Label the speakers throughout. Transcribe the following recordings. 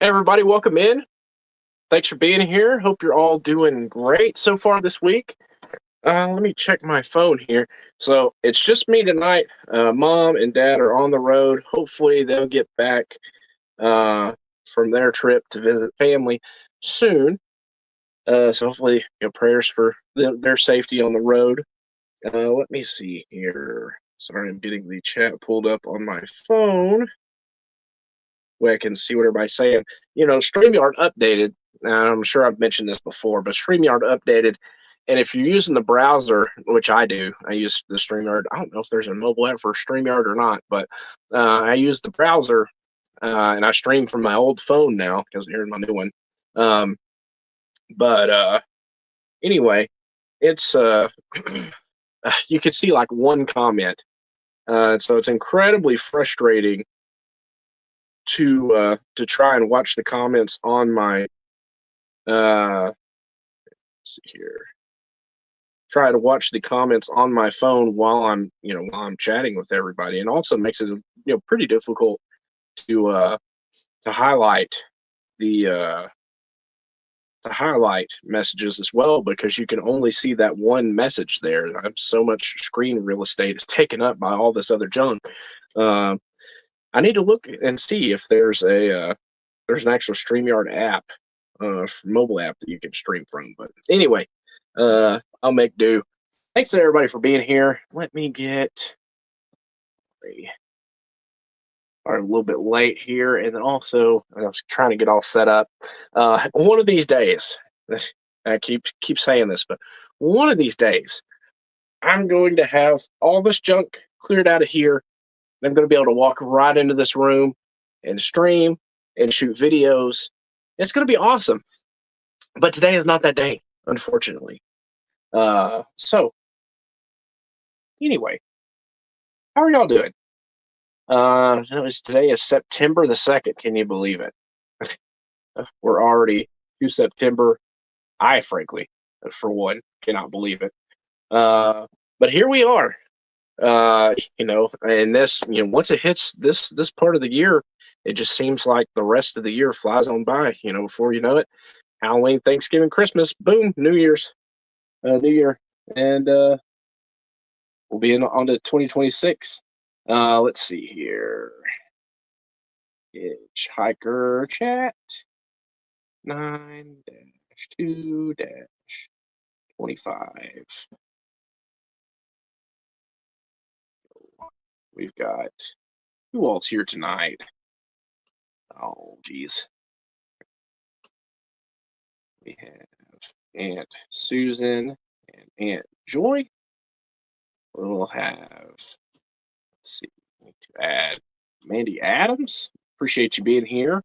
Speaker 1: Hey everybody, welcome in. Thanks for being here. Hope you're all doing great so far this week. Let me check my phone here. So it's just me tonight. Mom and Dad are on the road. Hopefully they'll get back uh, from their trip to visit family soon. So hopefully, prayers for their safety on the road. Let me see here. Sorry, I'm getting the chat pulled up on my phone where I can see what everybody's saying. StreamYard updated. I'm sure I've mentioned this before, but StreamYard updated. And if you're using the browser, which I do, I use the StreamYard. I don't know if there's a mobile app for StreamYard or not, but I use the browser and I stream from my old phone now because here's my new one. Um, but anyway, it's you could see like one comment. So it's incredibly frustrating to try and watch the comments on my let's see here. Try to watch the comments on my phone while I'm chatting with everybody, and also makes it pretty difficult to uh to highlight the messages as well because you can only see that one message there. So much screen real estate is taken up by all this other junk. Uh, I need to look and see if there's an actual StreamYard app, mobile app that you can stream from. But anyway, I'll make do. Thanks to everybody for being here. Let me get are a little bit late here, and then also I was trying to get all set up. One of these days, I keep saying this, but one of these days, I'm going to have all this junk cleared out of here. And I'm going to be able to walk right into this room and stream and shoot videos. It's going to be awesome. But today is not that day, unfortunately. So anyway, how are y'all doing? Today is September the 2nd. Can you believe it? We're already to September. I, frankly, for one, cannot believe it. But here we are. And once it hits this part of the year, it just seems like the rest of the year flies on by. Before you know it, Halloween, Thanksgiving, Christmas, boom, New Year, and we'll be on to 2026. Let's see here. Hitchhiker chat 9-2-25. We've got who all's here tonight? Oh, geez. We have Aunt Susan and Aunt Joy. We'll have, let's see, we need to add Mandy Adams. Appreciate you being here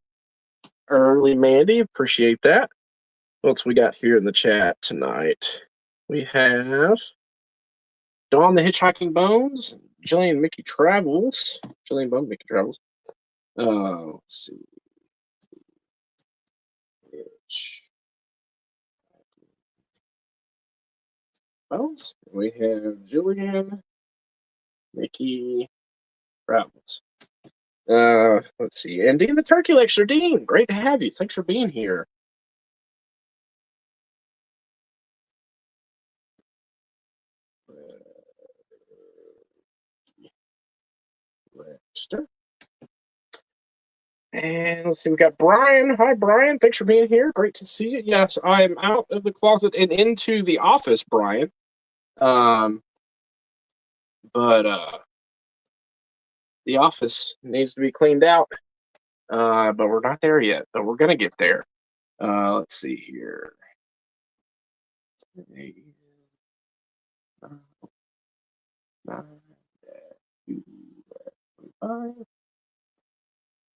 Speaker 1: early, Mandy. Appreciate that. What else we got here in the chat tonight? We have Dawn the Hitchhiking Bones, Jillian Mickey Travels, Jillian Bone Mickey Travels. Let's see. Bones. We have Jillian Mickey Travels. Let's see. And Dean the Turkey Lecture. Dean, great to have you. Thanks for being here. Lecture. And let's see, we got Brian. Hi, Brian. Thanks for being here. Great to see you. Yes, I am out of the closet and into the office, Brian. Um, but the office needs to be cleaned out. But we're not there yet. But we're gonna get there. Let's see here.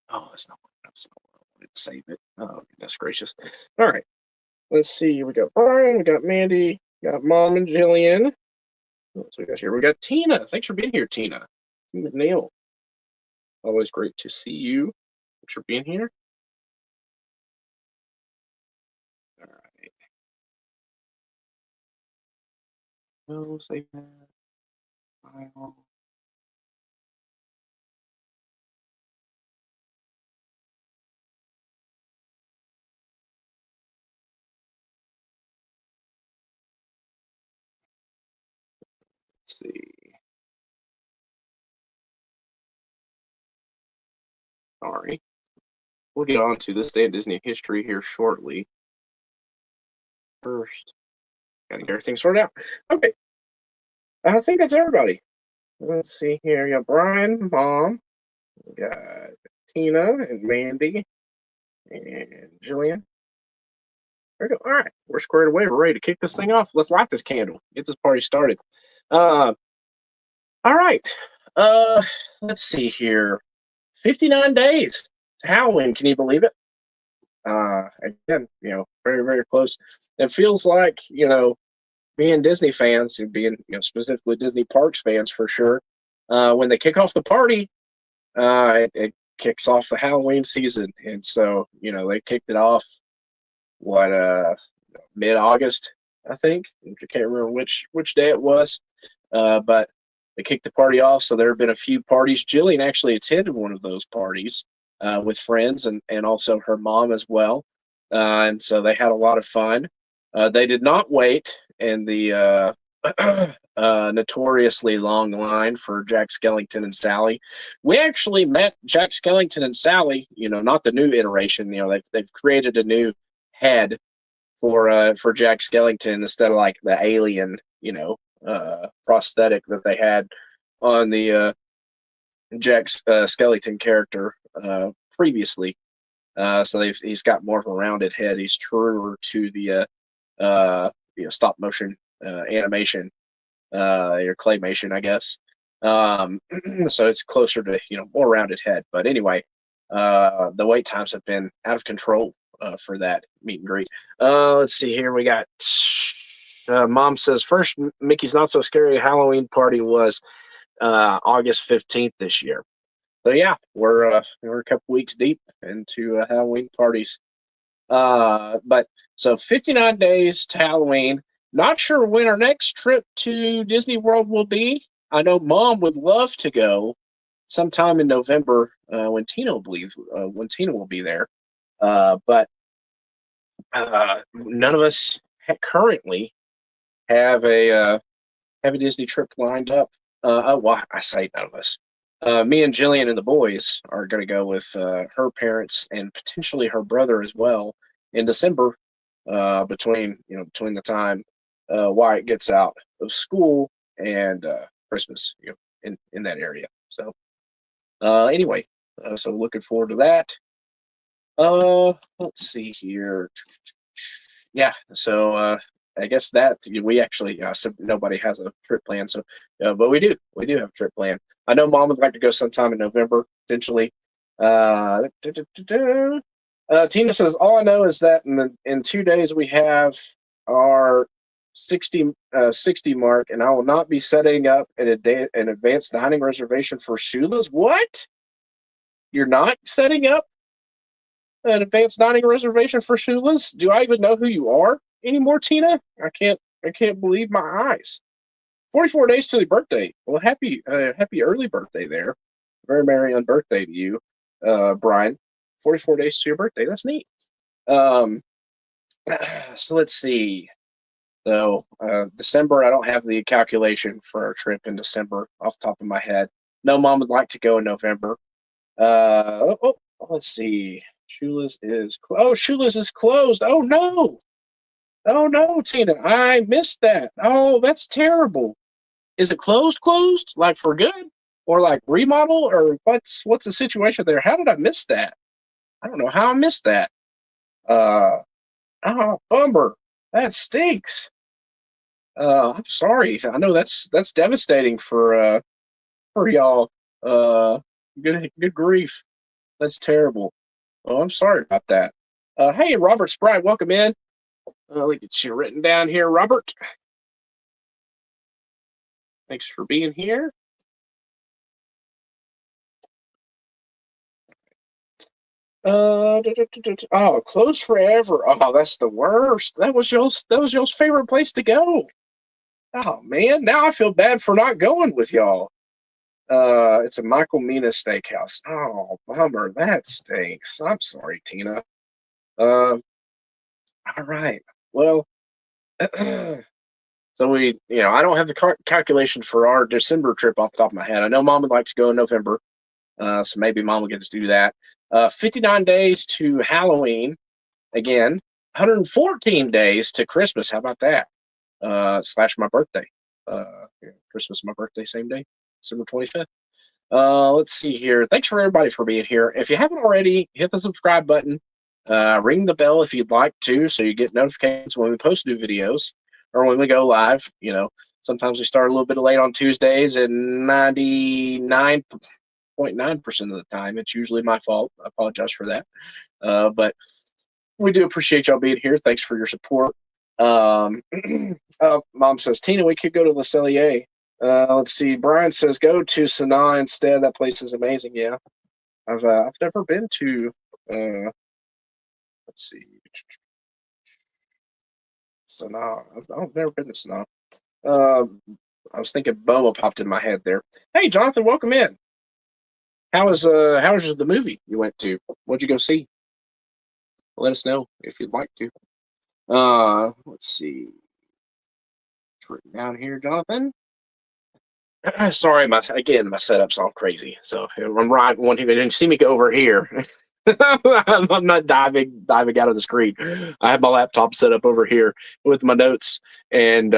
Speaker 1: Oh, that's not what I wanted to save it. Oh, goodness gracious. All right. Let's see. We got Brian, we got Mandy, we got Mom and Jillian. What else we got here? We got Tina. Thanks for being here, Tina. McNeil. Always great to see you. Thanks for being here. All right. No, save that. File. Let's see. Sorry. We'll get on to this day in Disney history here shortly. First, gotta get everything sorted out. Okay, I think that's everybody. Let's see here. We got Brian, Mom, we got Tina and Mandy and Jillian. There we go. All right, we're squared away. We're ready to kick this thing off. Let's light this candle. Get this party started. Uh, all right. Uh, let's see here. 59 days to Halloween. Can you believe it? Again, very, very close. It feels like, being Disney fans and being, specifically Disney Parks fans for sure. When they kick off the party, it kicks off the Halloween season, and so they kicked it off what mid-August, I think. I can't remember which day it was, but they kicked the party off. So there have been a few parties. Jillian actually attended one of those parties with friends and also her mom as well, and so they had a lot of fun. They did not wait in the notoriously long line for Jack Skellington and Sally. We actually met Jack Skellington and Sally. Not the new iteration. They've created a new head for Jack Skellington instead of like the alien, prosthetic that they had on the Jack Skellington character previously. So he's got more of a rounded head. He's truer to the stop motion animation or claymation, I guess. So it's closer to more rounded head. But anyway, the wait times have been out of control for that meet and greet. Let's see here. We got Mom says first Mickey's Not So Scary Halloween party was August 15th this year. So yeah, we're a couple weeks deep into Halloween parties. But so 59 days to Halloween. Not sure when our next trip to Disney World will be. I know Mom would love to go sometime in November when Tina will be there. But none of us currently have a Disney trip lined up. Well, I say none of us. Me and Jillian and the boys are going to go with her parents and potentially her brother as well in December, between the time Wyatt gets out of school and Christmas, in that area. So anyway, so looking forward to that. Let's see here. Yeah, so I guess that we actually so nobody has a trip plan, so but we do have a trip plan. I know Mom would like to go sometime in November potentially. Tina says all I know is that in 2 days we have our 60 mark, and I will not be setting up an advanced dining reservation for Shula's. What? You're not setting up an advanced dining reservation for Shula's? Do I even know who you are anymore, Tina? I can't believe my eyes. 44 days to the birthday. Well, happy early birthday there. Very merry on birthday to you, Brian. 44 days to your birthday. That's neat. So let's see. So December, I don't have the calculation for our trip in December off the top of my head. No, Mom would like to go in November. Let's see. Shula's is Shula's is closed. Oh no, Tina, I missed that. Oh, that's terrible. Is it closed? Like for good, or like remodel, or what's the situation there? How did I miss that? I don't know how I missed that. Bummer. That stinks. I'm sorry. I know that's devastating for y'all. Good grief. That's terrible. Oh, I'm sorry about that. Hey, Robert Sprite, welcome in. Let me get you written down here, Robert. Thanks for being here. Closed forever. Oh, that's the worst. That was y'all's favorite place to go. Oh man, now I feel bad for not going with y'all. It's a Michael Mina Steakhouse. Oh, bummer. That stinks. I'm sorry, Tina. All right. Well, So I don't have the calculation for our December trip off the top of my head. I know Mom would like to go in November, so maybe Mom will get us to do that. 59 days to Halloween again. 114 days to Christmas. How about that? Slash my birthday. Christmas, my birthday, same day, December 25th. Let's see here. Thanks for everybody for being here. If you haven't already, hit the subscribe button. Ring the bell if you'd like to, so you get notifications when we post new videos or when we go live. Sometimes we start a little bit late on Tuesdays, and 99.9% of the time, it's usually my fault. I apologize for that. But we do appreciate y'all being here. Thanks for your support. Mom says, Tina, we could go to Le Cellier. Let's see. Brian says, go to Sanaa instead. That place is amazing. Yeah. I've never been to, let's see. Sanaa. I've never been to Sanaa. I was thinking Boma popped in my head there. Hey, Jonathan, welcome in. How was the movie you went to? What'd you go see? Let us know if you'd like to. Let's see. It's written down here, Jonathan. Sorry, my setup's all crazy. So I'm right one here. You didn't see me go over here. I'm not diving out of the screen. I have my laptop set up over here with my notes and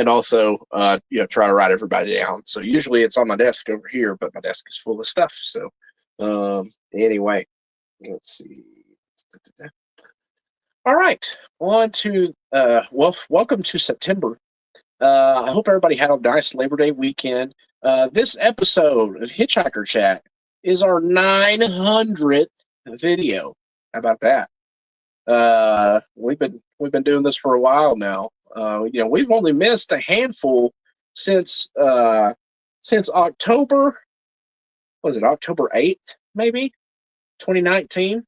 Speaker 1: also try to write everybody down. So usually it's on my desk over here, but my desk is full of stuff. So anyway, let's see. All right, on to welcome to September. I hope everybody had a nice Labor Day weekend. This episode of Hitchhiker Chat is our 900th video. How about that? We've been doing this for a while now. We've only missed a handful since October. Was it October 8th, maybe 2019?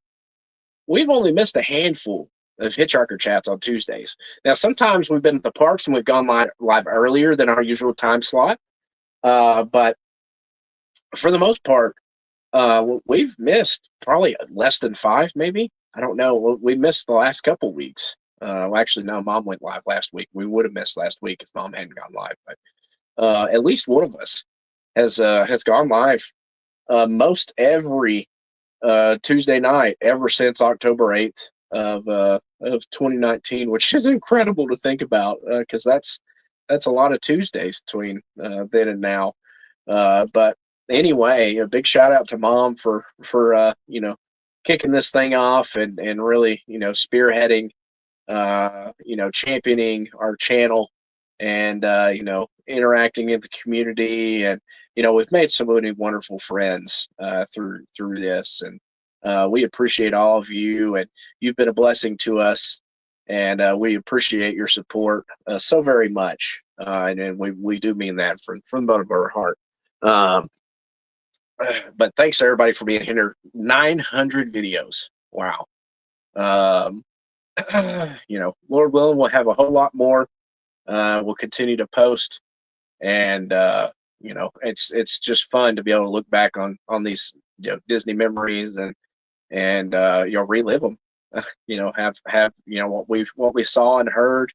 Speaker 1: We've only missed a handful of Hitchhiker Chats on Tuesdays. Now, sometimes we've been at the parks and we've gone live earlier than our usual time slot. But for the most part, we've missed probably less than 5, maybe. I don't know. We missed the last couple weeks. Actually, no, Mom went live last week. We would have missed last week if Mom hadn't gone live. But at least one of us has gone live most every Tuesday night ever since October 8th of 2019, which is incredible to think about because that's a lot of Tuesdays between then and now. But anyway, a big shout out to Mom for kicking this thing off and really spearheading championing our channel and interacting in the community, and we've made so many wonderful friends through this, and we appreciate all of you, and you've been a blessing to us, and we appreciate your support so very much, and we do mean that from the bottom of our heart. But thanks to everybody for being here. 900 videos. Wow. Lord willing, we'll have a whole lot more. We'll continue to post, and it's just fun to be able to look back on these Disney memories and relive them. Have what we saw and heard.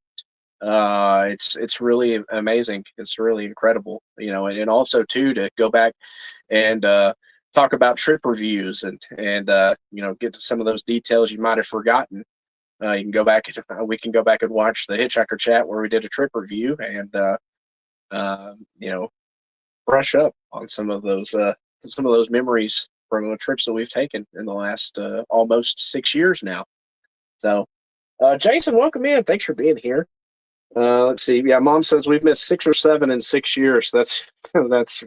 Speaker 1: It's really amazing. It's really incredible. And also too to go back and talk about trip reviews and get to some of those details you might have forgotten. You can go back. We can go back and watch the Hitchhiker Chat where we did a trip review and brush up on some of those memories from the trips that we've taken in the last almost 6 years now. So, Jason, welcome in. Thanks for being here. Let's see. Yeah, Mom says we've missed 6 or 7 in 6 years. That's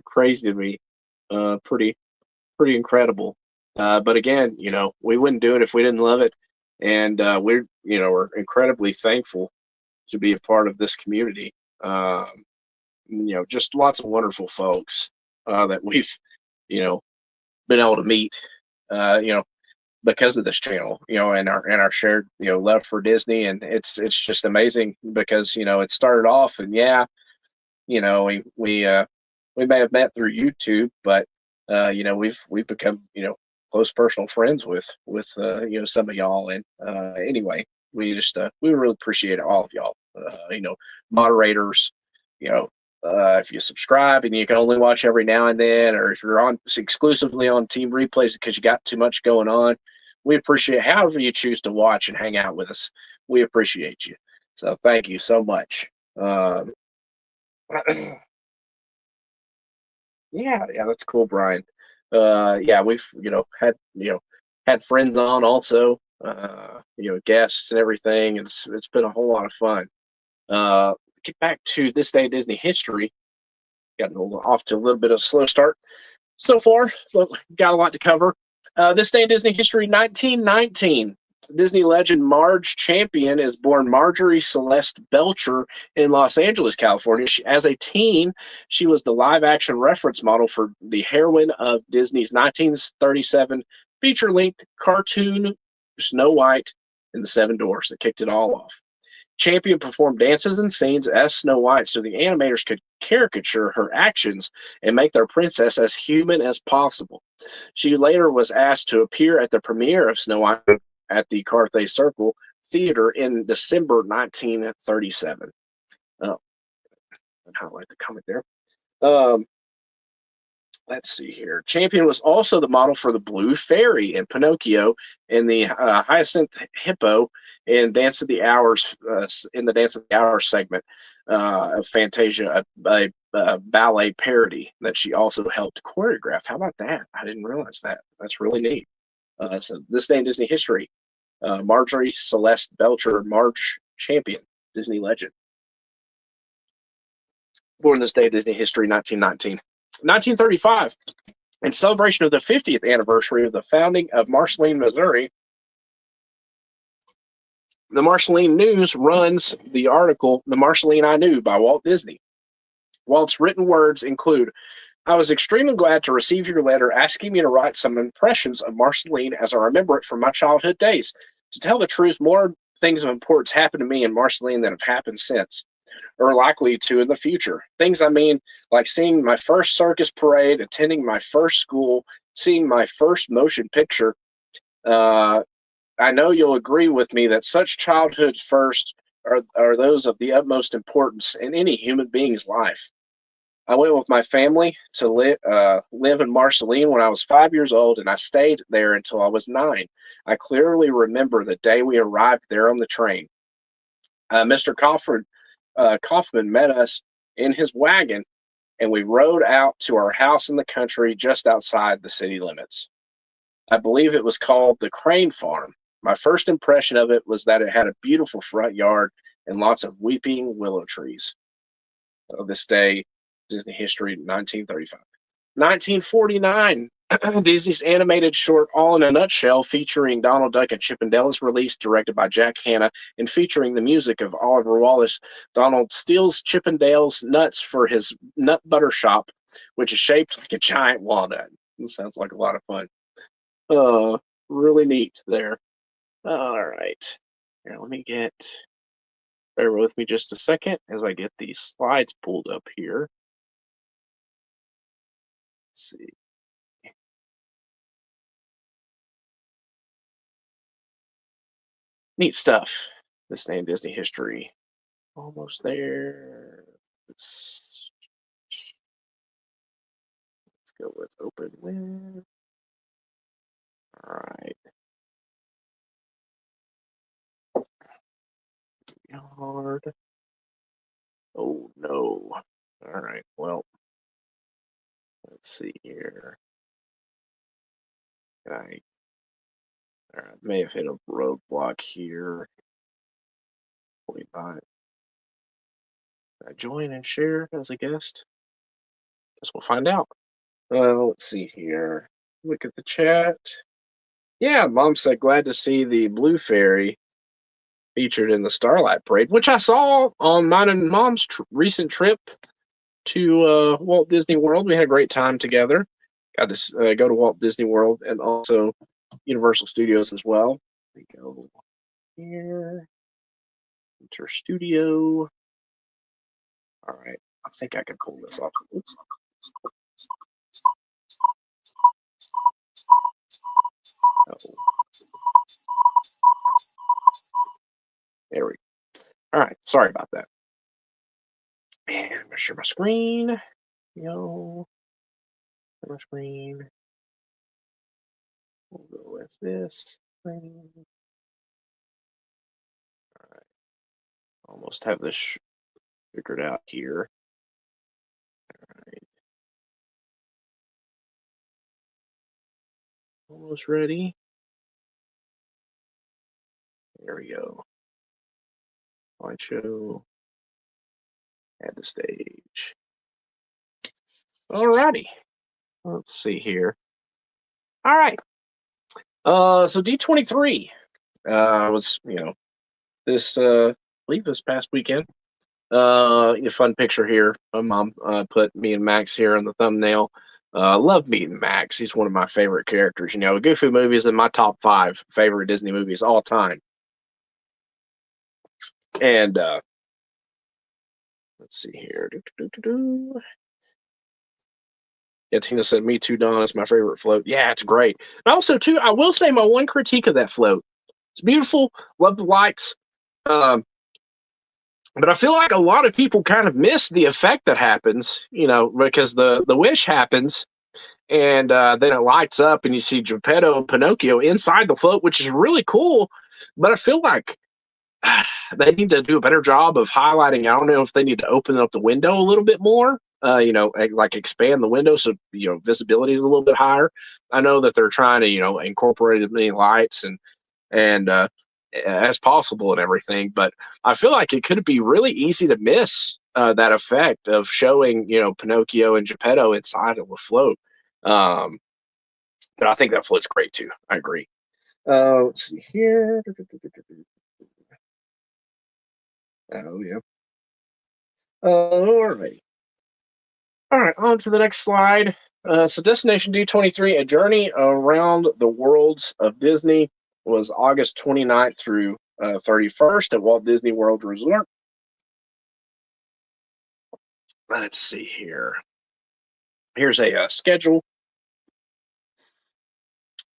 Speaker 1: crazy to me. Pretty incredible. But again, we wouldn't do it if we didn't love it. And we're incredibly thankful to be a part of this community. Just lots of wonderful folks that we've been able to meet because of this channel, and our shared love for Disney. And it's just amazing because it started off, and we may have met through YouTube, but we've become close personal friends with some of y'all. And anyway, we really appreciate all of y'all. Moderators, if you subscribe and you can only watch every now and then, or if you're on exclusively on team replays because you got too much going on, we appreciate however you choose to watch and hang out with us. We appreciate you. So thank you so much. Yeah, that's cool, Brian. Yeah, we've had friends on also, guests and everything. It's been a whole lot of fun. Get back to this day in Disney history. Gotten off to a little bit of a slow start so far, but got a lot to cover. This day in Disney history, 1919. Disney legend Marge Champion is born Marjorie Celeste Belcher in Los Angeles, California. As a teen, she was the live-action reference model for the heroine of Disney's 1937 feature-length cartoon Snow White and the Seven Dwarfs that kicked it all off. Champion performed dances and scenes as Snow White so the animators could caricature her actions and make their princess as human as possible. She later was asked to appear at the premiere of Snow White at the Carthay Circle Theater in December 1937. Oh, I'll highlight the comment there. Let's see here. Champion was also the model for the Blue Fairy in Pinocchio and the Hyacinth Hippo in Dance of the Hours in the Dance of the Hours segment of Fantasia, a ballet parody that she also helped choreograph. How about that? I didn't realize that. That's really neat. So this day in Disney history, Marjorie Celeste Belcher, Marge Champion, Disney legend. Born this day in Disney history, 1919. 1935, in celebration of the 50th anniversary of the founding of Marceline, Missouri, the Marceline News runs the article, The Marceline I Knew by Walt Disney. Walt's written words include, I was extremely glad to receive your letter asking me to write some impressions of Marceline as I remember it from my childhood days. To tell the truth, more things of importance happened to me in Marceline than have happened since, or likely to in the future. Things I mean, like seeing my first circus parade, attending my first school, seeing my first motion picture. I know you'll agree with me that such childhood firsts are those of the utmost importance in any human being's life. I went with my family to live in Marceline when I was 5 years old, and I stayed there until I was 9. I clearly remember the day we arrived there on the train. Mr. Kaufman met us in his wagon, and we rode out to our house in the country just outside the city limits. I believe it was called the Crane Farm. My first impression of it was that it had a beautiful front yard and lots of weeping willow trees. This day, Disney history, 1935. 1949, Disney's animated short All in a Nutshell featuring Donald Duck and Chip 'n Dale is released, directed by Jack Hanna, and featuring the music of Oliver Wallace. Donald steals Chip 'n Dale's nuts for his nut butter shop, which is shaped like a giant walnut. It sounds like a lot of fun. Really neat there. All right. Here, bear with me just a second as I get these slides pulled up here. Let's see. Neat stuff. This name Disney history. Almost there. Let's go with open with. All right. Yard. Oh no. All right. Well, let's see here. I may have hit a roadblock here. Wait by it. Can I join and share as a guest? Guess we'll find out. Let's see here. Look at the chat. Yeah, Mom said glad to see the Blue Fairy featured in the Starlight Parade, which I saw on mine and Mom's recent trip to Walt Disney World. We had a great time together. Got to go to Walt Disney World and also Universal Studios as well. We go here. Enter studio. All right. I think I can pull this off. Oops. Oh. There we go. All right. Sorry about that. And I'm gonna share my screen. Yo, share my screen. We'll go with this. Almost have this figured out here. Right. Almost ready. There we go. Slideshow. Add the stage. Alrighty. Let's see here. All right. So D23 was, this I believe this past weekend. A fun picture here. My mom put me and Max here in the thumbnail. Love meeting Max. He's one of my favorite characters. Goofy movies in my top 5 favorite Disney movies all time. And let's see here. Yeah, Tina said, "Me too, Don. It's my favorite float." Yeah, it's great. And also, too, I will say my one critique of that float. It's beautiful. Love the lights. But I feel like a lot of people kind of miss the effect that happens, because the wish happens and then it lights up and you see Geppetto and Pinocchio inside the float, which is really cool. But I feel like they need to do a better job of highlighting. I don't know if they need to open up the window a little bit more, like expand the window so, visibility is a little bit higher. I know that they're trying to, incorporate as many lights and as possible and everything. But I feel like it could be really easy to miss that effect of showing, Pinocchio and Geppetto inside of the float. But I think that float's great too. I agree. Let's see here. Oh yeah. All right. All right. On to the next slide. So Destination D23, a journey around the worlds of Disney, was August 29th through 31st at Walt Disney World Resort. Let's see here. Here's a schedule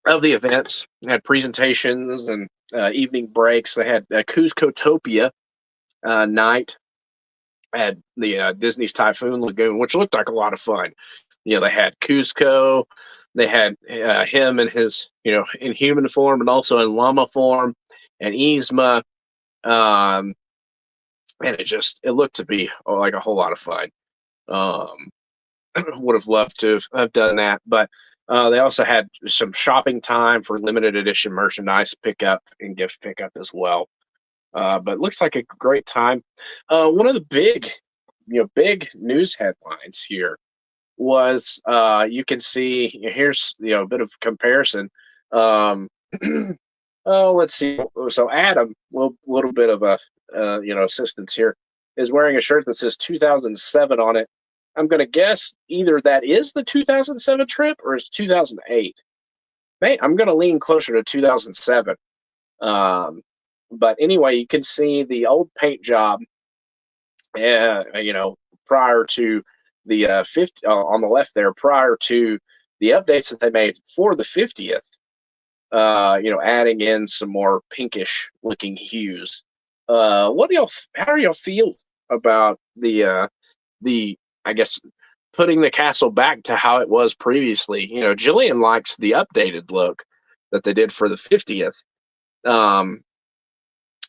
Speaker 1: of the events. They had presentations and evening breaks. They had Cuscotopia night. Had the Disney's Typhoon Lagoon, which looked like a lot of fun. They had Cusco. They had him in his, in human form and also in llama form, and Yzma. And it looked to be like a whole lot of fun. Would have loved to have done that, but they also had some shopping time for limited edition merchandise pickup and gift pickup as well. But looks like a great time. One of the big news headlines here was you can see here's a bit of comparison. Oh, let's see. So Adam, little bit of a assistance here, is wearing a shirt that says 2007 on it. I'm gonna guess either that is the 2007 trip or it's 2008. I'm gonna lean closer to 2007. But anyway, you can see the old paint job, prior to the 50 on the left there, prior to the updates that they made for the 50th. Adding in some more pinkish looking hues. What do y'all? How do y'all feel about the I guess putting the castle back to how it was previously? Jillian likes the updated look that they did for the 50th.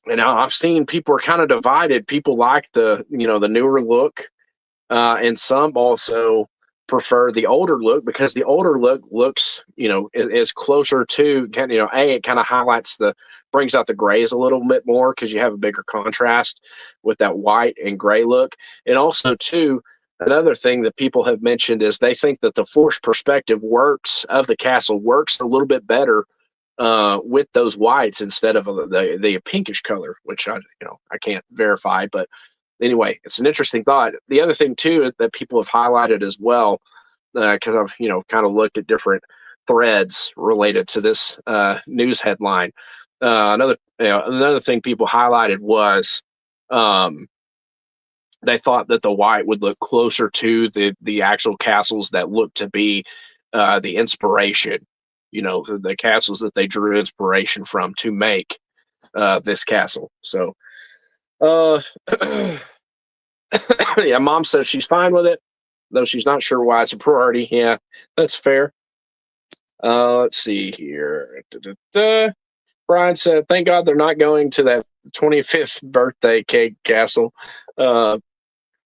Speaker 1: And I've seen people are kind of divided. People like the newer look, and some also prefer the older look because the older look looks is closer to it kind of brings out the grays a little bit more because you have a bigger contrast with that white and gray look. And also too, another thing that people have mentioned is they think that the forced perspective of the castle works a little bit better with those whites instead of the pinkish color, which I can't verify, but anyway, it's an interesting thought. The other thing too that people have highlighted as well, because I've kind of looked at different threads related to this news headline. Another thing people highlighted was they thought that the white would look closer to the actual castles that look to be the inspiration. The castles that they drew inspiration from to make this castle. So Uh, yeah, mom says she's fine with it, though she's not sure why it's a priority. Yeah, that's fair. Let's see here. Da-da-da. Brian said, "Thank God they're not going to that 25th birthday cake castle." Uh,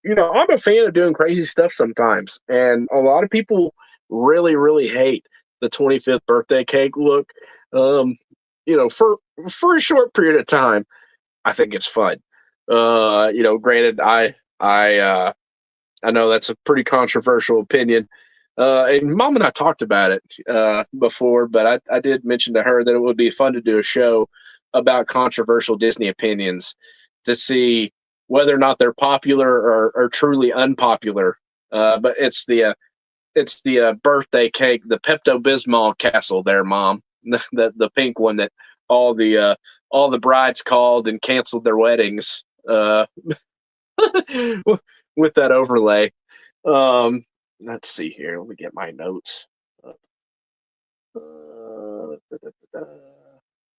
Speaker 1: I'm a fan of doing crazy stuff sometimes, and a lot of people really, really hate the 25th birthday cake look. Um, for a short period of time, I think it's fun. Granted, I know that's a pretty controversial opinion. And mom and I talked about it before, but I did mention to her that it would be fun to do a show about controversial Disney opinions to see whether or not they're popular or truly unpopular. But it's the birthday cake, the Pepto Bismol castle there, mom, the pink one that all the brides called and canceled their weddings with that overlay. Let's see here. Let me get my notes. Da, da, da, da.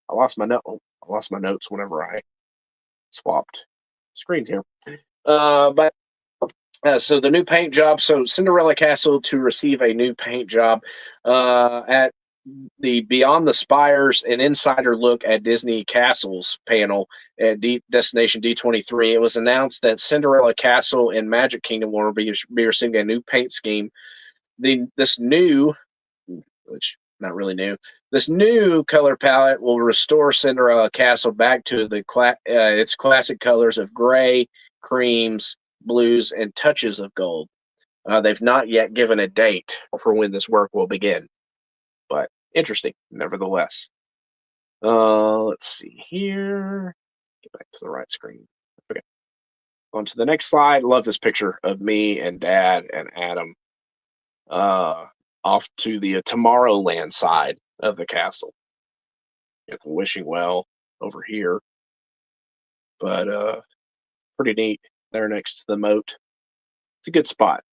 Speaker 1: I lost my note. I lost my notes whenever I swapped screens here. But so the new paint job. So Cinderella Castle to receive a new paint job at the Beyond the Spires and Insider Look at Disney Castles panel at Destination D23. It was announced that Cinderella Castle and Magic Kingdom will be receiving a new paint scheme. This new, which not really new, this new color palette will restore Cinderella Castle back to its classic colors of gray, creams, blues, and touches of gold. They've not yet given a date for when this work will begin, but interesting, nevertheless. Let's see here. Get back to the right screen. Okay. On to the next slide. Love this picture of me and Dad and Adam off to the Tomorrowland side of the castle. Got the wishing well over here, but pretty neat there next to the moat. It's a good spot.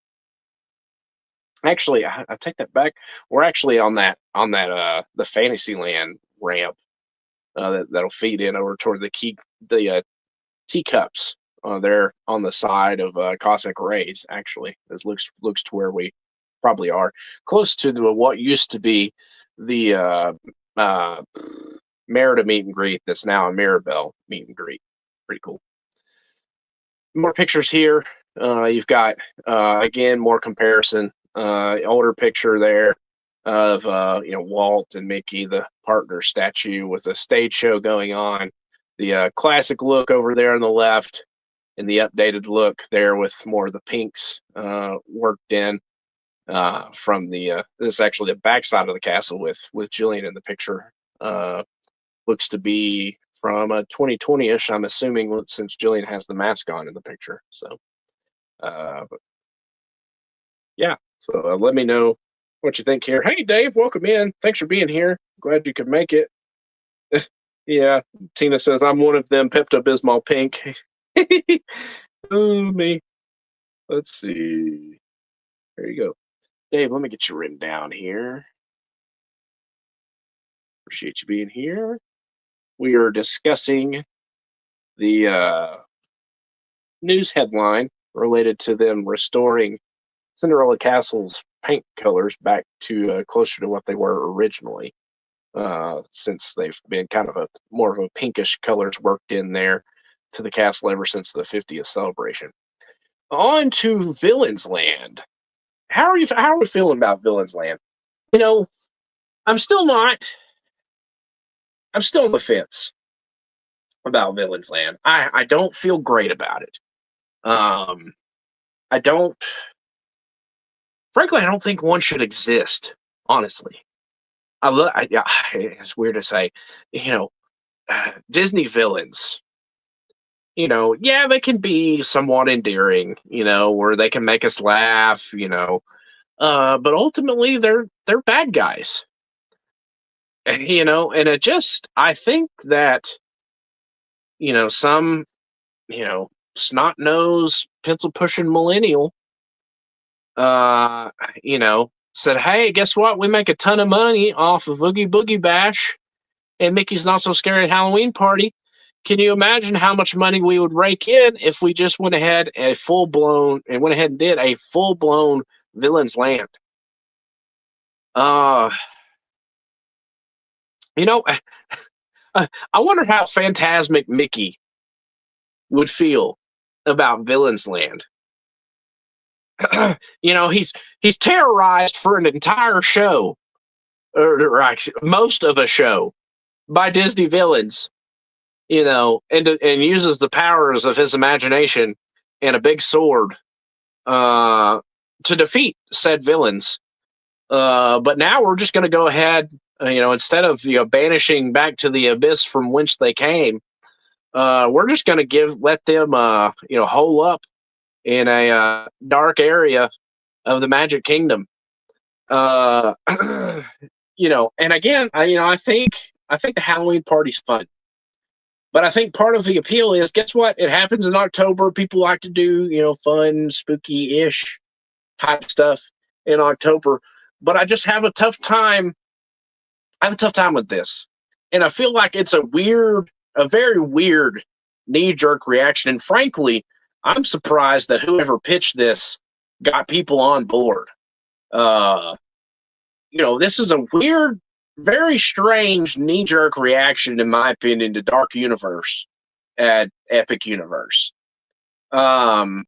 Speaker 1: Actually, I take that back. We're actually on that the Fantasyland ramp that'll feed in over toward the teacups there on the side of Cosmic Rays. Actually, this looks to where we probably are, close to what used to be the Merida meet and greet that's now a Mirabelle meet and greet. Pretty cool. More pictures here. You've got again more comparison. Older picture there of Walt and Mickey, the partner statue with a stage show going on. The classic look over there on the left, and the updated look there with more of the pinks worked in from the. This is actually the backside of the castle with Jillian in the picture. Looks to be from 2020ish. I'm assuming since Jillian has the mask on in the picture. So, but yeah. So let me know what you think here. Hey, Dave, welcome in. Thanks for being here. Glad you could make it. Yeah, Tina says I'm one of them Pepto Bismol pink. Oh, me. Let's see. There you go. Dave, let me get you written down here. Appreciate you being here. We are discussing the news headline related to them restoring Cinderella Castle's paint colors back to closer to what they were originally, since they've been kind of more of a pinkish colors worked in there to the castle ever since the 50th celebration. On to Villains Land. How are we feeling about Villains Land? I'm still not. I'm still on the fence about Villains Land. I don't feel great about it. I don't. Frankly, I don't think one should exist. Honestly, yeah, it's weird to say. Disney villains. Yeah, they can be somewhat endearing. Where they can make us laugh. But ultimately, they're bad guys. And I think that some snot nose pencil pushing millennial said, hey, guess what, we make a ton of money off of Oogie Boogie Bash and Mickey's Not So Scary Halloween Party, Can you imagine how much money we would rake in if we just went ahead and did a full blown Villains Land? Uh, you know, I wonder how Phantasmic Mickey would feel about Villains Land. He's terrorized for an entire show, or most of a show, by Disney villains. And uses the powers of his imagination and a big sword to defeat said villains. But now we're just going to go ahead, instead of banishing back to the abyss from whence they came, we're just going to let them hole up in a dark area of the Magic Kingdom. And again, I think the Halloween party's fun. But I think part of the appeal is, guess what? It happens in October. People like to do, fun, spooky-ish type stuff in October. But I just have a tough time. I have a tough time with this. And I feel like it's a very weird knee-jerk reaction. And frankly, I'm surprised that whoever pitched this got people on board. This is a weird, very strange knee-jerk reaction, in my opinion, to Dark Universe at Epic Universe. I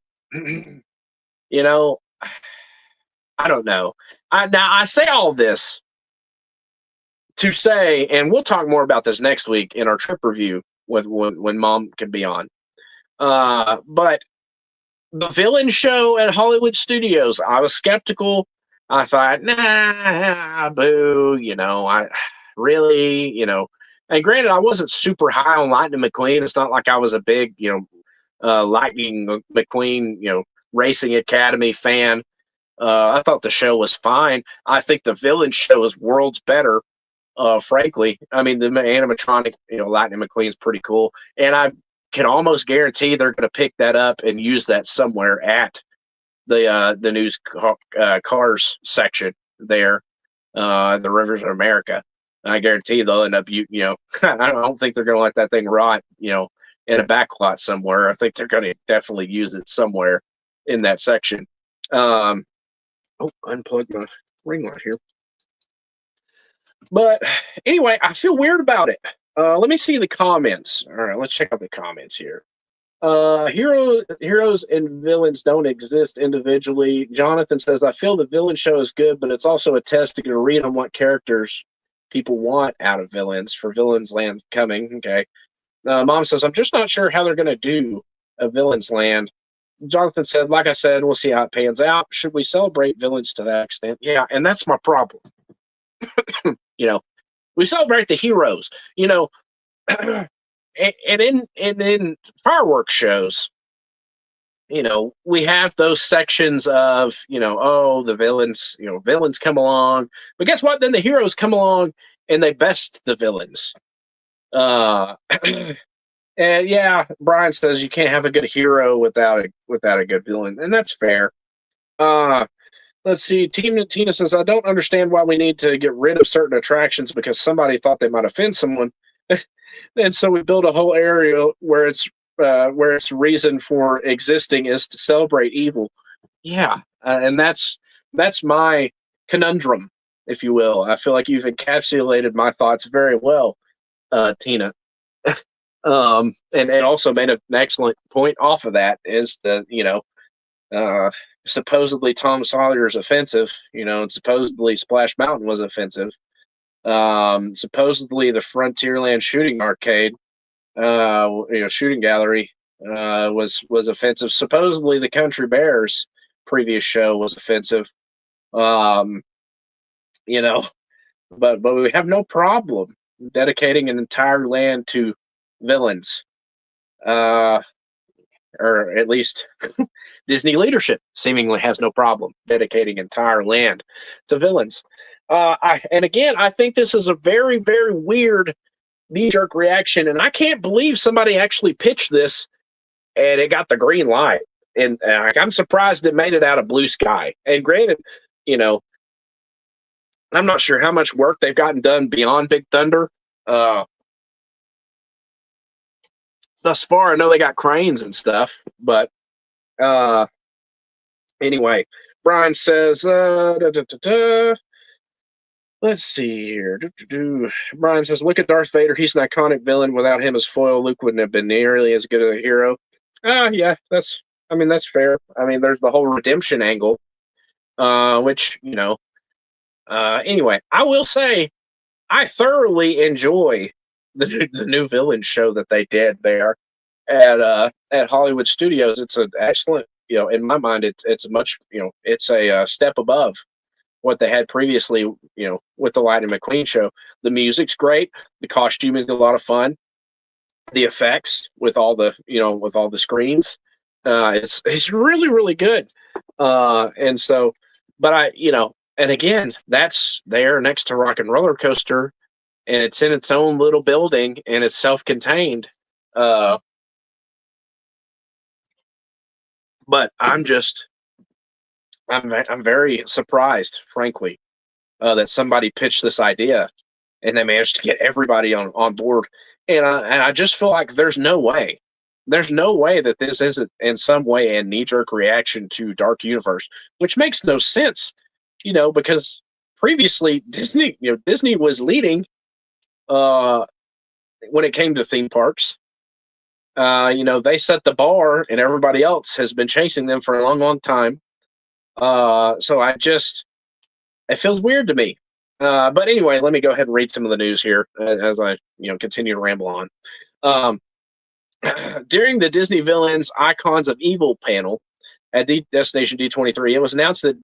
Speaker 1: don't know. I say all this to say, and we'll talk more about this next week in our trip review when Mom can be on. But the villain show at Hollywood Studios, I was skeptical. I thought, nah, boo, I really, and granted, I wasn't super high on Lightning McQueen. It's not like I was a big, Lightning McQueen, Racing Academy fan. I thought the show was fine. I think the villain show is worlds better, frankly. I mean, the animatronic, Lightning McQueen is pretty cool. And I can almost guarantee they're going to pick that up and use that somewhere at the news cars section there, the Rivers of America. I guarantee they'll end up, I don't think they're going to let that thing rot, in a backlot somewhere. I think they're going to definitely use it somewhere in that section. Unplugged my ring light here. But anyway, I feel weird about it. Let me see the comments. All right, let's check out the comments here. Heroes and villains don't exist individually. Jonathan says, I feel the villain show is good, but it's also a test to get a read on what characters people want out of villains for Villains Land coming. Okay. Mom says, I'm just not sure how they're going to do a Villains Land. Jonathan said, like I said, we'll see how it pans out. Should we celebrate villains to that extent? Yeah, and that's my problem. We celebrate the heroes, and in fireworks shows, we have those sections of, the villains come along, but guess what? Then the heroes come along and they best the villains. And yeah, Brian says you can't have a good hero without a good villain, and that's fair. Let's see. Tina says, I don't understand why we need to get rid of certain attractions because somebody thought they might offend someone. And so we build a whole area where its reason for existing is to celebrate evil. Yeah, and that's my conundrum, if you will. I feel like you've encapsulated my thoughts very well, Tina. And also made an excellent point off of that is that, supposedly Tom Sawyer's offensive, and supposedly Splash Mountain was offensive. Supposedly the Frontierland shooting arcade, shooting gallery, was offensive. Supposedly the Country Bears previous show was offensive. But we have no problem dedicating an entire land to villains. Or at least Disney leadership seemingly has no problem dedicating entire land to villains. And again, I think this is a very, very weird knee-jerk reaction, and I can't believe somebody actually pitched this and it got the green light. And I'm surprised it made it out of blue sky. And granted, I'm not sure how much work they've gotten done beyond Big Thunder. thus far. I know they got cranes and stuff, but uh, anyway, Brian says, let's see here. Brian says, look at Darth Vader. He's an iconic villain. Without him as foil, Luke wouldn't have been nearly as good of a hero. Yeah, I mean, that's fair. I mean, there's the whole redemption angle, which, anyway, I will say I thoroughly enjoy the new villain show that they did there at Hollywood Studios. It's an excellent, in my mind, it's much, it's a step above what they had previously, with the Lightning McQueen show. The music's great. The costume is a lot of fun. The effects with all the, with all the screens, it's really, really good. And so, but and again, that's there next to Rock and Roller Coaster, and it's in its own little building, and it's self-contained. Uh, but I'm very surprised, frankly, that somebody pitched this idea and they managed to get everybody on board. And I just feel like there's no way that this isn't in some way a knee jerk reaction to Dark Universe, which makes no sense, because previously Disney was leading uh, when it came to theme parks. They set the bar, and everybody else has been chasing them for a long, long time. So it feels weird to me. But anyway, let me go ahead and read some of the news here as I, continue to ramble on. Um, During the Disney Villains Icons of Evil panel at Destination D23, it was announced that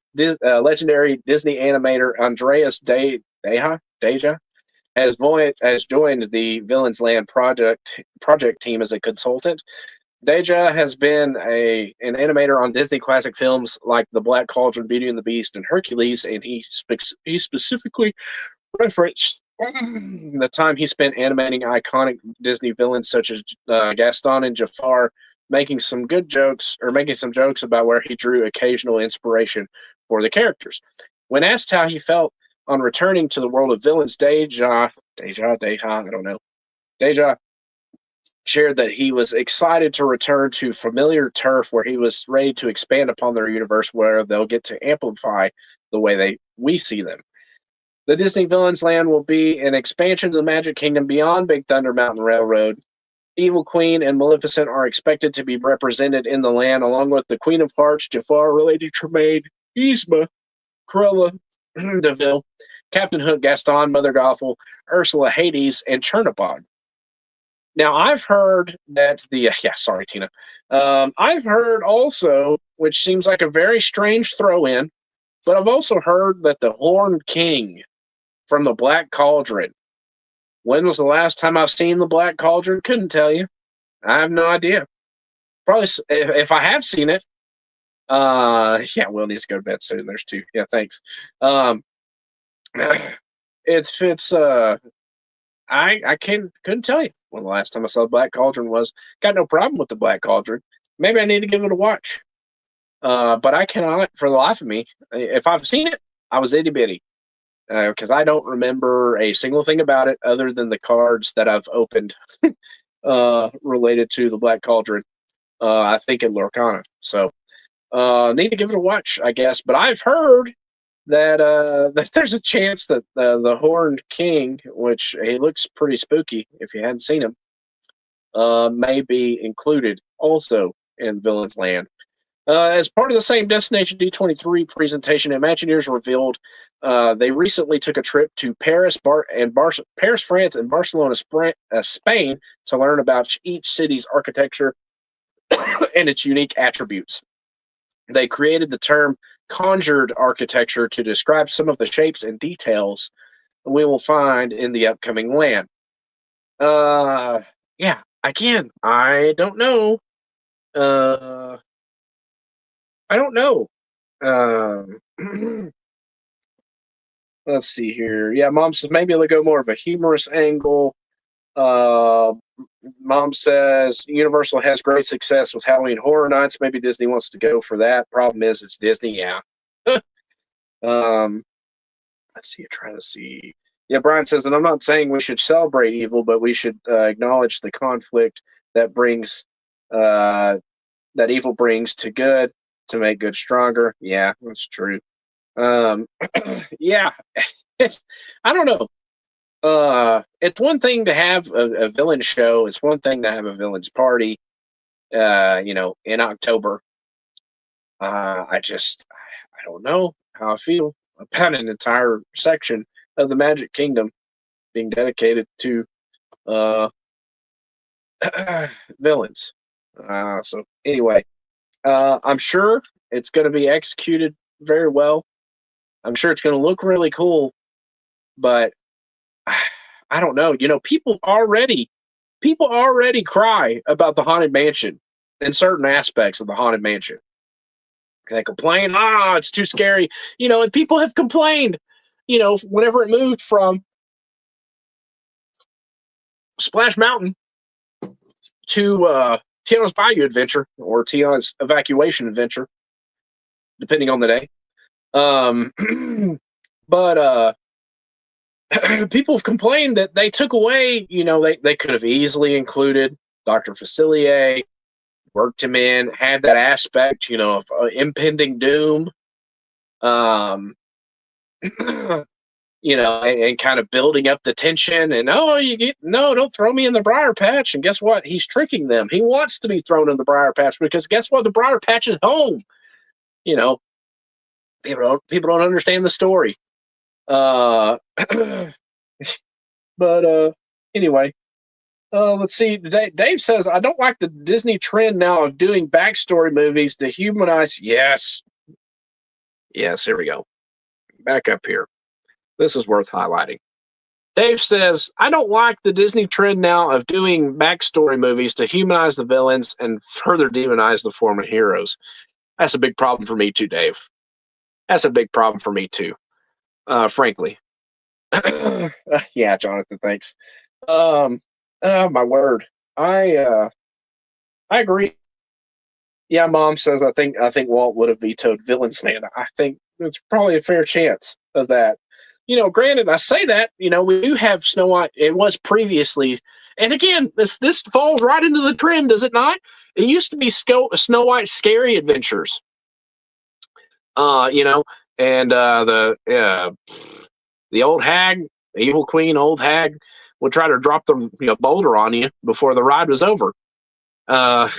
Speaker 1: legendary Disney animator Andreas Deja has joined the Villains Land project team as a consultant. Deja has been an animator on Disney classic films like The Black Cauldron, Beauty and the Beast, and Hercules, and he specifically referenced the time he spent animating iconic Disney villains such as Gaston and Jafar, making some jokes about where he drew occasional inspiration for the characters. When asked how he felt on returning to the world of villains, Deja, I don't know, Deja shared that he was excited to return to familiar turf where he was ready to expand upon their universe where they'll get to amplify the way we see them. The Disney Villains Land will be an expansion of the Magic Kingdom beyond Big Thunder Mountain Railroad. Evil Queen and Maleficent are expected to be represented in the land, along with the Queen of Hearts, Jafar, Lady Tremaine, Yzma, Cruella Deville, Captain Hook, Gaston, Mother Gothel, Ursula, Hades, and Chernabog. Now, I've heard that sorry, Tina. I've heard also, which seems like a very strange throw-in, but I've also heard that the Horned King from the Black Cauldron. When was the last time I've seen the Black Cauldron? Couldn't tell you. I have no idea. Probably if I have seen it. Will needs to go to bed soon. There's two. Yeah, thanks. I couldn't tell you when the last time I saw the Black Cauldron was. Got no problem with the Black Cauldron. Maybe I need to give it a watch. But I cannot, for the life of me, if I've seen it, I was itty bitty. Because I don't remember a single thing about it other than the cards that I've opened related to the Black Cauldron, I think in Lorcana. So need to give it a watch, I guess. But I've heard that there's a chance that the Horned King, which he looks pretty spooky if you hadn't seen him, may be included also in Villains Land. As part of the same Destination D23 presentation, Imagineers revealed they recently took a trip to Paris, France, and Barcelona, Spain, to learn about each city's architecture and its unique attributes. They created the term conjured architecture to describe some of the shapes and details we will find in the upcoming land. Again, I don't know. I don't know. Let's see here. Yeah, Mom says maybe they'll go more of a humorous angle. Mom says Universal has great success with Halloween Horror Nights. Maybe Disney wants to go for that. Problem is, it's Disney. Yeah. Let's see. I'm trying to see. Yeah, Brian says, and I'm not saying we should celebrate evil, but we should acknowledge the conflict that brings that evil brings to good to make good stronger. Yeah, that's true. Yeah, it's I don't know. It's one thing to have a villain show. It's one thing to have a villain's party. In October. I don't know how I feel about an entire section of the Magic Kingdom being dedicated to uh, villains. So anyway, I'm sure it's going to be executed very well. I'm sure it's going to look really cool, but I don't know. People already cry about the Haunted Mansion in certain aspects of the Haunted Mansion. They complain, it's too scary, and people have complained, whenever it moved from Splash Mountain to Tiana's Bayou Adventure or Tiana's Evacuation Adventure, depending on the day. But people have complained that they took away, they could have easily included Dr. Facilier, worked him in, had that aspect, of impending doom. Um, and kind of building up the tension. And no, don't throw me in the briar patch. And guess what? He's tricking them. He wants to be thrown in the briar patch because guess what? The briar patch is home. You know, people don't understand the story. But anyway, let's see. Dave says I don't like the Disney trend now of doing backstory movies to humanize. Yes, here we go. Back up here. This is worth highlighting. Dave says, I don't like the Disney trend now of doing backstory movies to humanize the villains and further demonize the former heroes. That's a big problem for me too, Dave. That's a big problem for me too, frankly. Yeah, Jonathan, thanks. My word. I agree. Yeah, Mom says I think Walt would have vetoed Villain's Land. I think it's probably a fair chance of that. Granted, I say that, we do have Snow White. It was previously, and again, this falls right into the trend, does it not? It used to be Snow White's Scary Adventures. And the old hag, the evil queen, old hag, would try to drop the boulder on you before the ride was over. And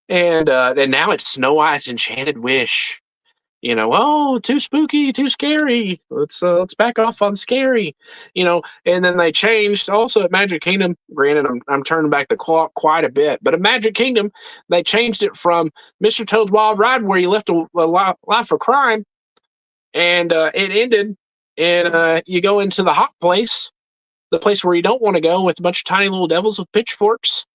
Speaker 1: now it's Snow White's Enchanted Wish. Too spooky, too scary. Let's back off on scary. And then they changed also at Magic Kingdom. Granted, I'm turning back the clock quite a bit, but at Magic Kingdom they changed it from Mr. Toad's Wild Ride, where you left a life of crime, and it ended, and you go into the hot place, the place where you don't want to go, with a bunch of tiny little devils with pitchforks.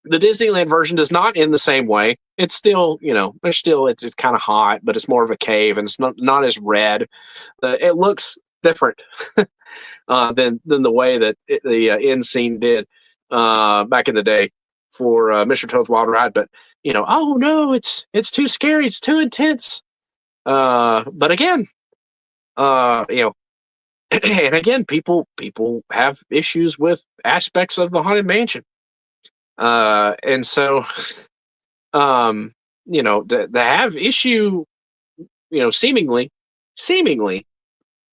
Speaker 1: The Disneyland version does not end the same way. It's still, it's kind of hot, but it's more of a cave, and it's not as red. It looks different than the way that the end scene did back in the day for Mr. Toad's Wild Ride. But oh no, it's too scary, it's too intense. But again, and again, people have issues with aspects of the Haunted Mansion. And so, to have issue, seemingly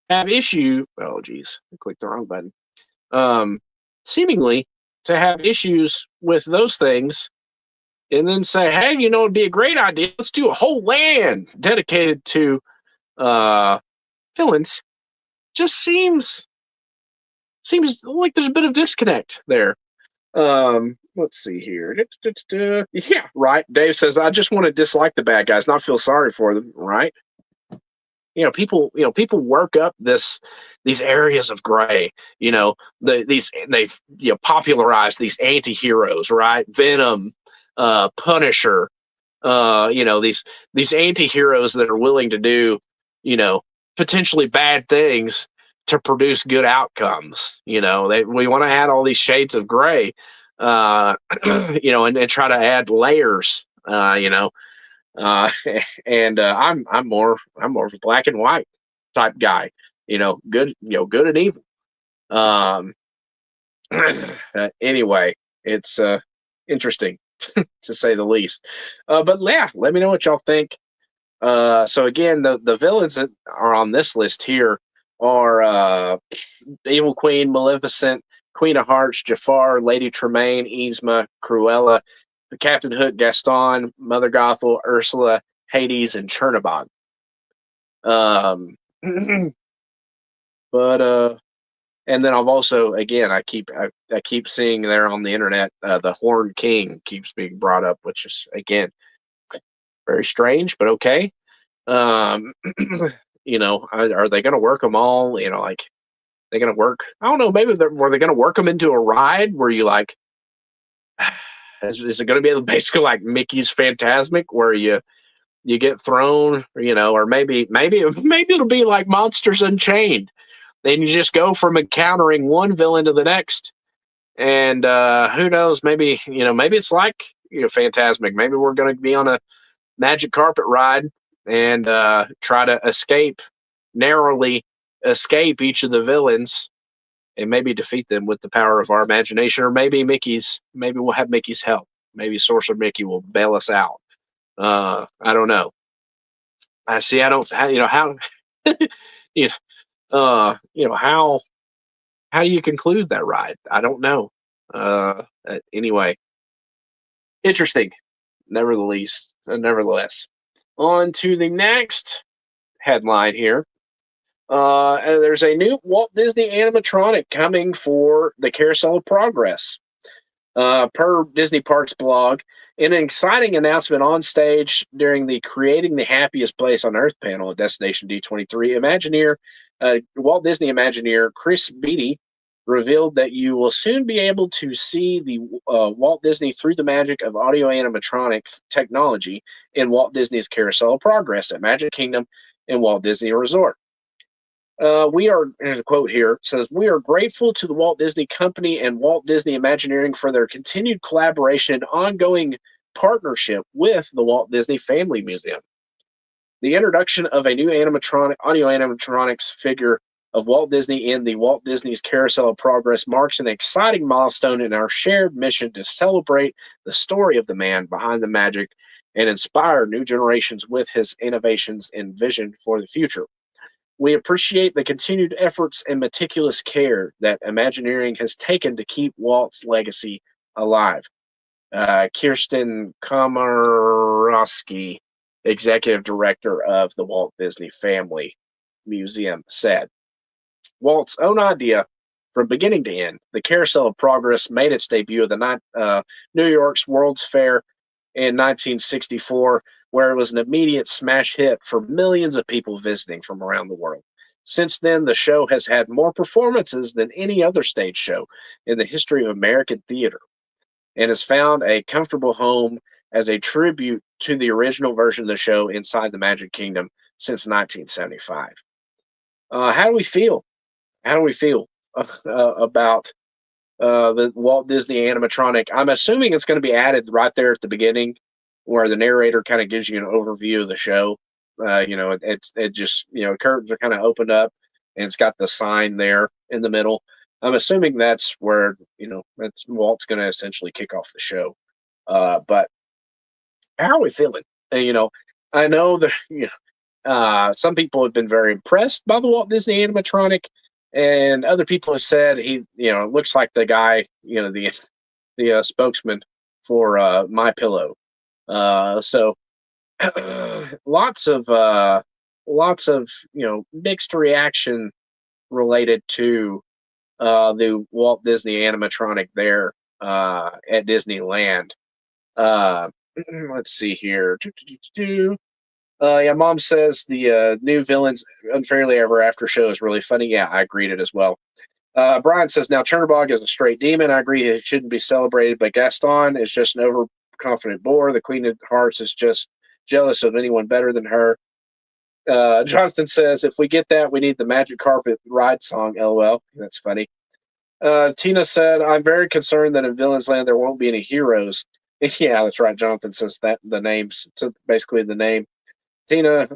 Speaker 1: have issue. Oh, geez, I clicked the wrong button. Seemingly to have issues with those things, and then say, hey, it'd be a great idea. Let's do a whole land dedicated to villains. Just seems like there's a bit of disconnect there. Let's see here. Yeah, right. Dave says, I just want to dislike the bad guys, not feel sorry for them, right? People work up these areas of gray. They've popularized these anti-heroes, right? Venom, Punisher, these anti-heroes that are willing to do, potentially bad things to produce good outcomes. We want to add all these shades of gray, and try to add layers, and I'm more of a black and white type guy, good and evil. Anyway, It's interesting to say the least. But yeah, let me know what y'all think. So again, the villains that are on this list here are Evil Queen, Maleficent, Queen of Hearts, Jafar, Lady Tremaine, Yzma, Cruella, Captain Hook, Gaston, Mother Gothel, Ursula, Hades, and Chernabog. Um, but and then I've also again I keep seeing there on the internet the Horned King keeps being brought up, which is again very strange, but okay. Um, are they going to work them all? Like they're going to work. I don't know. Maybe were they going to work them into a ride where you like? Is it going to be basically like Mickey's Fantasmic, where you get thrown, or maybe it'll be like Monsters Unchained. Then you just go from encountering one villain to the next, and who knows? Maybe it's like Fantasmic. Maybe we're going to be on a magic carpet ride and try to narrowly escape each of the villains and maybe defeat them with the power of our imagination, or maybe we'll have Mickey's help. Maybe Sorcerer Mickey will bail us out. I don't know. I see. I don't. How you how do you conclude that ride? I don't know. Anyway, interesting. Nevertheless, on to the next headline here. There's a new Walt Disney animatronic coming for the Carousel of Progress. Per Disney Parks blog, in an exciting announcement on stage during the Creating the Happiest Place on Earth panel at Destination D23, Walt Disney Imagineer Chris Beatty revealed that you will soon be able to see the Walt Disney Through the Magic of Audio Animatronics technology in Walt Disney's Carousel of Progress at Magic Kingdom and Walt Disney Resort. Here's a quote here, says, "We are grateful to the Walt Disney Company and Walt Disney Imagineering for their continued collaboration and ongoing partnership with the Walt Disney Family Museum. The introduction of a new audio animatronics figure of Walt Disney in the Walt Disney's Carousel of Progress marks an exciting milestone in our shared mission to celebrate the story of the man behind the magic and inspire new generations with his innovations and vision for the future. We appreciate the continued efforts and meticulous care that Imagineering has taken to keep Walt's legacy alive." Kirsten Komorowski, executive director of the Walt Disney Family Museum, said, "Walt's own idea from beginning to end, the Carousel of Progress made its debut at the New York's World's Fair in 1964, where it was an immediate smash hit for millions of people visiting from around the world. Since then, the show has had more performances than any other stage show in the history of American theater and has found a comfortable home as a tribute to the original version of the show inside the Magic Kingdom since 1975. How do we feel? How do we feel about the Walt Disney animatronic? I'm assuming it's going to be added right there at the beginning, where the narrator kind of gives you an overview of the show. It just curtains are kind of opened up, and it's got the sign there in the middle. I'm assuming that's where that's Walt's going to essentially kick off the show. But how are we feeling? I know that some people have been very impressed by the Walt Disney animatronic, and other people have said he, looks like the guy, the spokesman for My Pillow. So lots of mixed reaction related to the Walt Disney animatronic there at Disneyland. Let's see here. Yeah, Mom says the new villains Unfairly Ever After show is really funny. Yeah, I agreed it as well. Brian says, now Chernabog is a straight demon. I agree it shouldn't be celebrated, but Gaston is just an overconfident bore. The Queen of Hearts is just jealous of anyone better than her. Johnston says, if we get that, we need the Magic Carpet Ride song, LOL. That's funny. Tina said, I'm very concerned that in Villains Land there won't be any heroes. Yeah, that's right. Jonathan says that the names, so basically the name. Tina,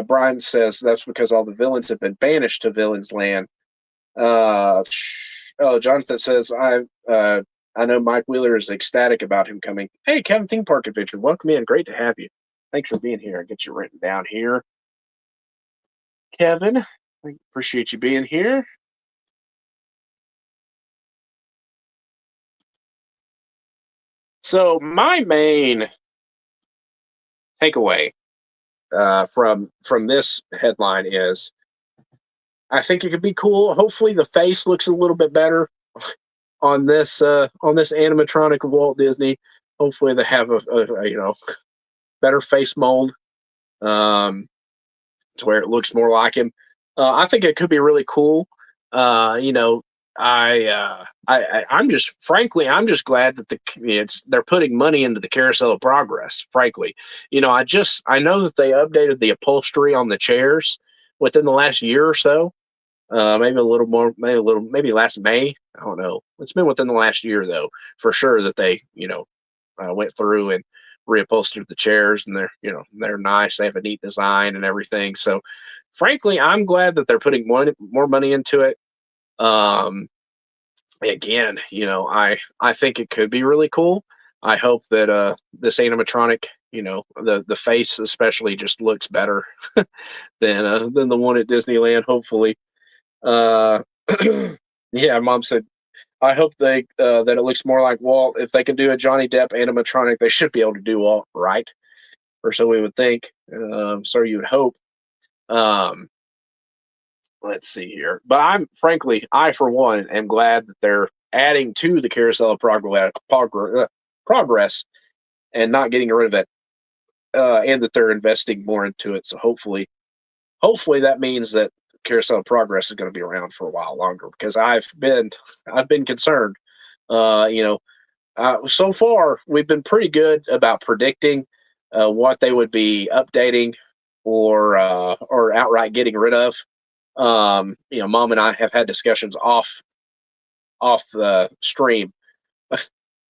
Speaker 1: Brian says that's because all the villains have been banished to Villains Land. Jonathan says, I know Mike Wheeler is ecstatic about him coming. Hey, Kevin, Theme Park Adventure, welcome in. Great to have you. Thanks for being here. I'll get you written down here. Kevin, I appreciate you being here. So my main takeaway from this headline is I think it could be cool. Hopefully, the face looks a little bit better on this animatronic of Walt Disney. Hopefully, they have a better face mold to where it looks more like him. I think it could be really cool. You know, I'm just frankly, I'm just glad that they're putting money into the Carousel of Progress. Frankly, I know that they updated the upholstery on the chairs within the last year or so. Maybe a little more, maybe last May. I don't know. It's been within the last year though, for sure that they went through and reupholstered the chairs, and they're nice. They have a neat design and everything. So, frankly, I'm glad that they're putting more money into it. Again, I think it could be really cool. I hope that this animatronic, the face especially, just looks better than the one at Disneyland. Hopefully, uh, yeah. Mom said, I hope that it looks more like Walt. If they can do a Johnny Depp animatronic, they should be able to do Walt, right? Or so we would think. So you would hope. Um, let's see here. But I for one am glad that they're adding to the Carousel of Progress and not getting rid of it, and that they're investing more into it. So hopefully that means that Carousel of Progress is going to be around for a while longer, because I've been concerned. So far we've been pretty good about predicting what they would be updating or outright getting rid of. Mom and I have had discussions off the stream,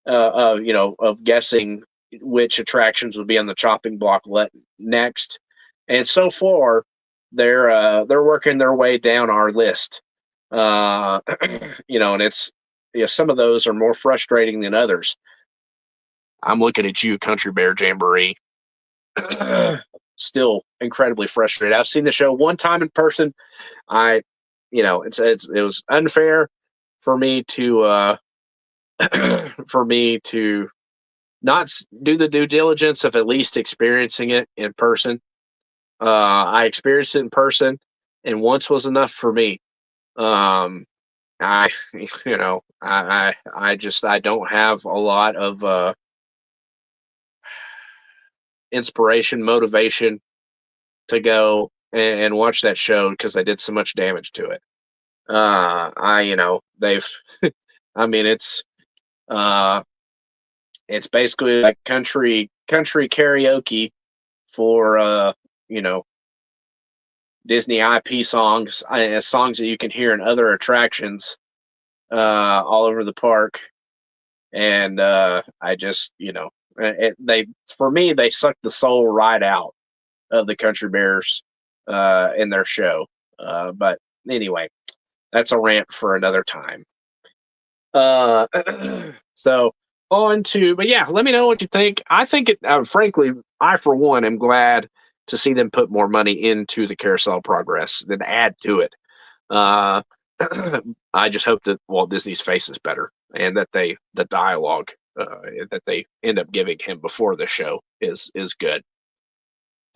Speaker 1: of guessing which attractions would be on the chopping block next, and so far they're working their way down our list. And it's some of those are more frustrating than others. I'm looking at you, Country Bear Jamboree. Still incredibly frustrated. I've seen the show one time in person. I, it was unfair for me to for me to not do the due diligence of at least experiencing it in person. I experienced it in person, and once was enough for me. I, I don't have a lot of inspiration, motivation to go and watch that show because they did so much damage to it. They've, I mean, it's basically like country karaoke for Disney IP songs, songs that you can hear in other attractions all over the park. And I just, for me, they sucked the soul right out of the Country Bears in their show. But anyway, that's a rant for another time. So but yeah, let me know what you think. I think frankly, I for one am glad to see them put more money into the Carousel Progress than add to it. I just hope that Walt Disney's face is better, and that the dialogue that they end up giving him before the show is good.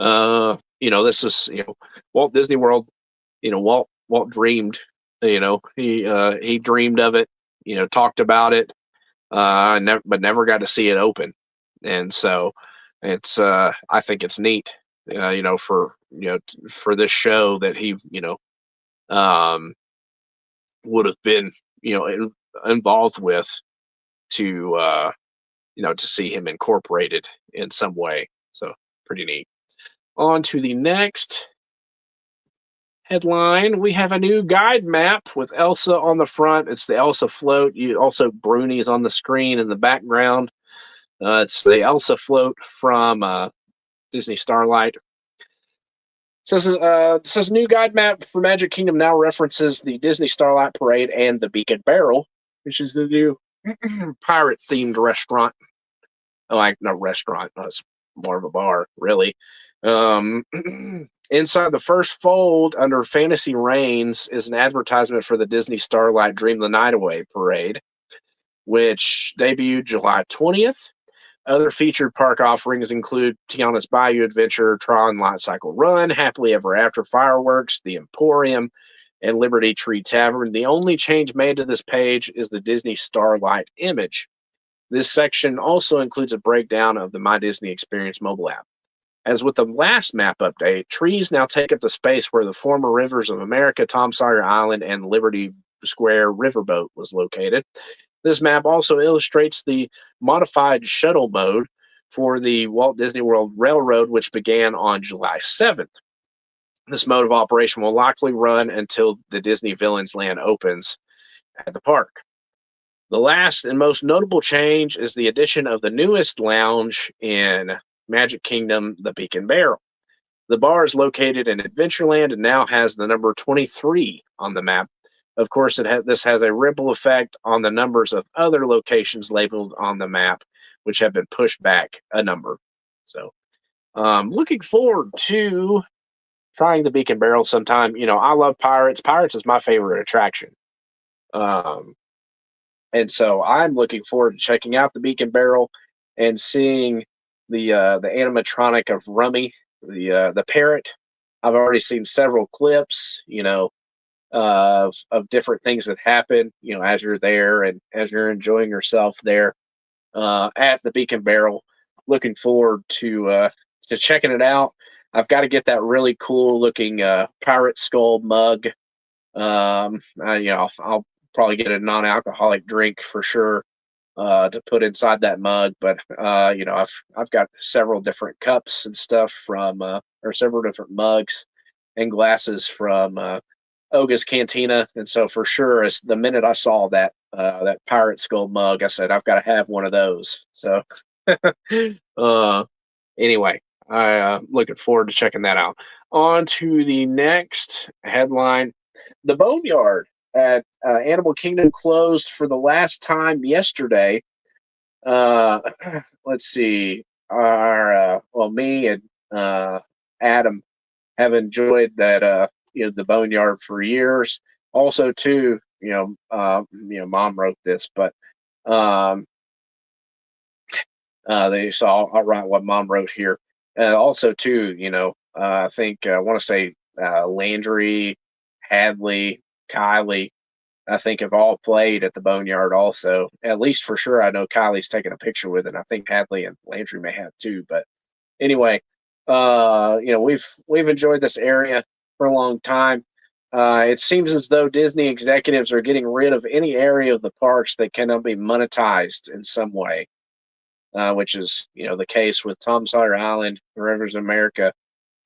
Speaker 1: This is Walt Disney World. Walt dreamed. He dreamed of it. Talked about it. But never got to see it open, and so it's I think it's neat. For this show that he would have been involved with to to see him incorporated in some way. So pretty neat. On to the next headline. We have a new guide map with Elsa on the front. It's the Elsa float. Bruni's on the screen in the background. It's the Elsa float from Disney Starlight. Says new guide map for Magic Kingdom now references the Disney Starlight Parade and the Beacon Barrel, which is the new pirate themed restaurant. Like, no restaurant, it's more of a bar, really. Um, inside the first fold under Fantasy Reigns is an advertisement for the Disney Starlight Dream the Night Away parade, which debuted July 20th. Other featured park offerings include Tiana's Bayou Adventure, Tron Light Cycle Run, Happily Ever After Fireworks, The Emporium, and Liberty Tree Tavern. The only change made to this page is the Disney Starlight image. This section also includes a breakdown of the My Disney Experience mobile app. As with the last map update, trees now take up the space where the former Rivers of America, Tom Sawyer Island, and Liberty Square Riverboat was located. This map also illustrates the modified shuttle mode for the Walt Disney World Railroad, which began on July 7th. This mode of operation will likely run until the Disney Villains Land opens at the park. The last and most notable change is the addition of the newest lounge in Magic Kingdom, the Beacon Barrel. The bar is located in Adventureland and now has the number 23 on the map. Of course, this has a ripple effect on the numbers of other locations labeled on the map, which have been pushed back a number. So, looking forward to trying the Beacon Barrel sometime. I love Pirates. Pirates is my favorite attraction. And so I'm looking forward to checking out the Beacon Barrel and seeing the animatronic of Rummy, the parrot. I've already seen several clips, of different things that happen, as you're there and as you're enjoying yourself there at the Beacon Barrel. Looking forward to checking it out. I've got to get that really cool looking pirate skull mug. I'll probably get a non-alcoholic drink for sure to put inside that mug. But I've got several different cups and stuff from or several different mugs and glasses from Oga's Cantina, and so for sure, as the minute I saw that pirate skull mug, I said I've got to have one of those. So uh, anyway, I looking forward to checking that out. On to the next headline. The Boneyard at Animal Kingdom closed for the last time yesterday. Let's see. Me and Adam have enjoyed that the Boneyard for years. Also, too, Mom wrote this, but I'll write what Mom wrote here. Also, too, I think I want to say Landry, Hadley, Kylie, I think have all played at the Boneyard also. At least for sure, I know Kylie's taken a picture with it. I think Hadley and Landry may have too. But anyway, we've enjoyed this area for a long time. It seems as though Disney executives are getting rid of any area of the parks that cannot be monetized in some way, which is the case with Tom Sawyer Island, the Rivers of America,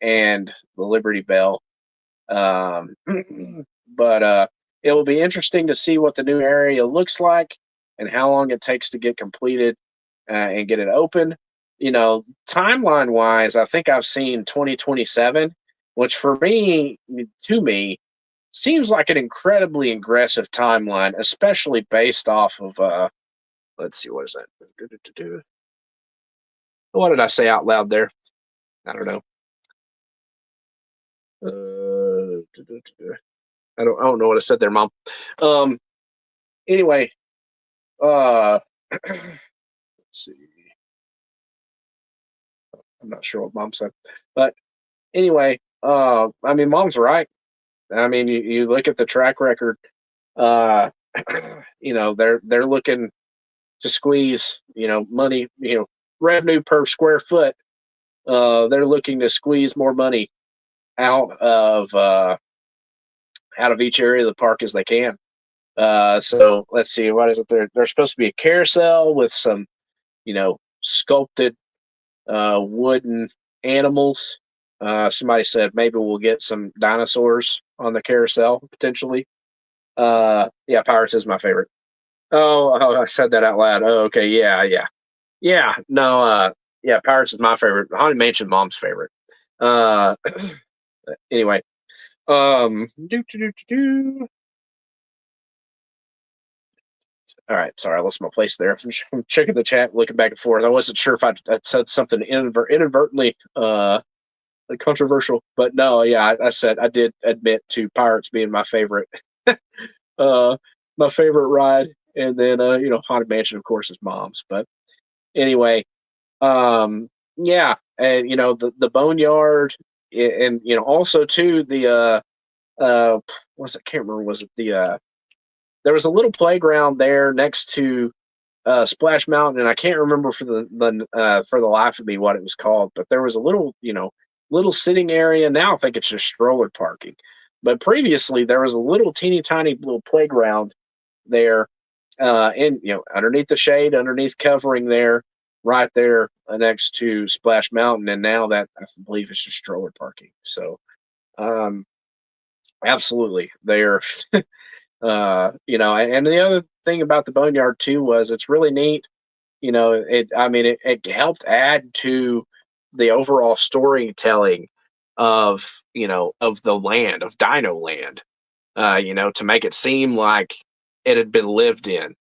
Speaker 1: and the Liberty Bell. But it will be interesting to see what the new area looks like and how long it takes to get completed and get it open. Timeline wise, I think I've seen 2027, which for me, to me, seems like an incredibly aggressive timeline, especially based off of, let's see, what is that? What did I say out loud there? I don't know. I don't know what I said there, Mom. Anyway, let's see. I'm not sure what Mom said, but anyway, Mom's right. You look at the track record. They're looking to squeeze, money, revenue per square foot. They're looking to squeeze more money out of each area of the park as they can. So let's see, what is it? There's supposed to be a carousel with some, sculpted wooden animals. Somebody said maybe we'll get some dinosaurs on the carousel potentially. Yeah, Pirates is my favorite. Oh, I said that out loud. Oh, okay, yeah. No, yeah, Pirates is my favorite. Haunted Mansion, Mom's favorite. Anyway, do. All right, sorry, I lost my place there. I'm checking the chat, looking back and forth. I wasn't sure if I said something inadvertently controversial, but no, yeah, I said I did admit to Pirates being my favorite, uh, my favorite ride, and then Haunted Mansion, of course, is Mom's. But anyway, yeah, and the Boneyard, and also too what's it? Can't remember. Was it there was a little playground there next to Splash Mountain, and I can't remember for the life of me what it was called, but there was a little little sitting area. Now I think it's just stroller parking, but previously there was a little teeny tiny little playground there, and underneath the shade, underneath covering there, right there next to Splash Mountain, and now that I believe it's just stroller parking. So, absolutely, they're and the other thing about the Boneyard too was it's really neat. It helped add to the overall storytelling of the land, of Dino Land. To make it seem like it had been lived in,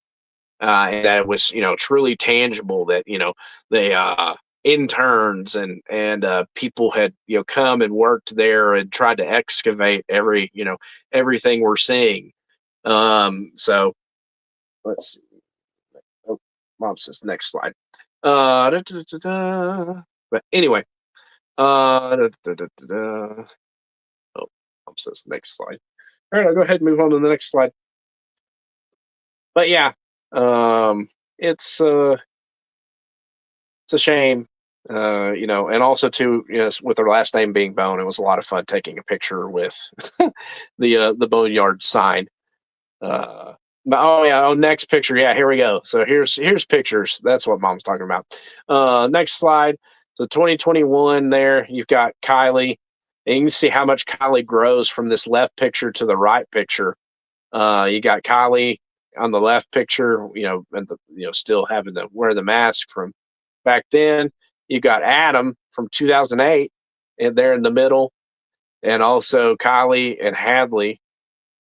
Speaker 1: and that it was truly tangible. That the interns and people had come and worked there and tried to excavate everything we're seeing. So let's see. Oh, Mom says next slide. But anyway, oh, Mom says next slide. All right, I'll go ahead and move on to the next slide. But yeah, it's a shame, and also too, with her last name being Bone, it was a lot of fun taking a picture with the Boneyard sign. But oh yeah, next picture. Yeah, here we go. So here's pictures. That's what Mom's talking about. Next slide. So 2021 there, you've got Kylie. And you can see how much Kylie grows from this left picture to the right picture. You got Kylie on the left picture, and still having to wear the mask from back then. You got Adam from 2008, and there in the middle, and also Kylie and Hadley,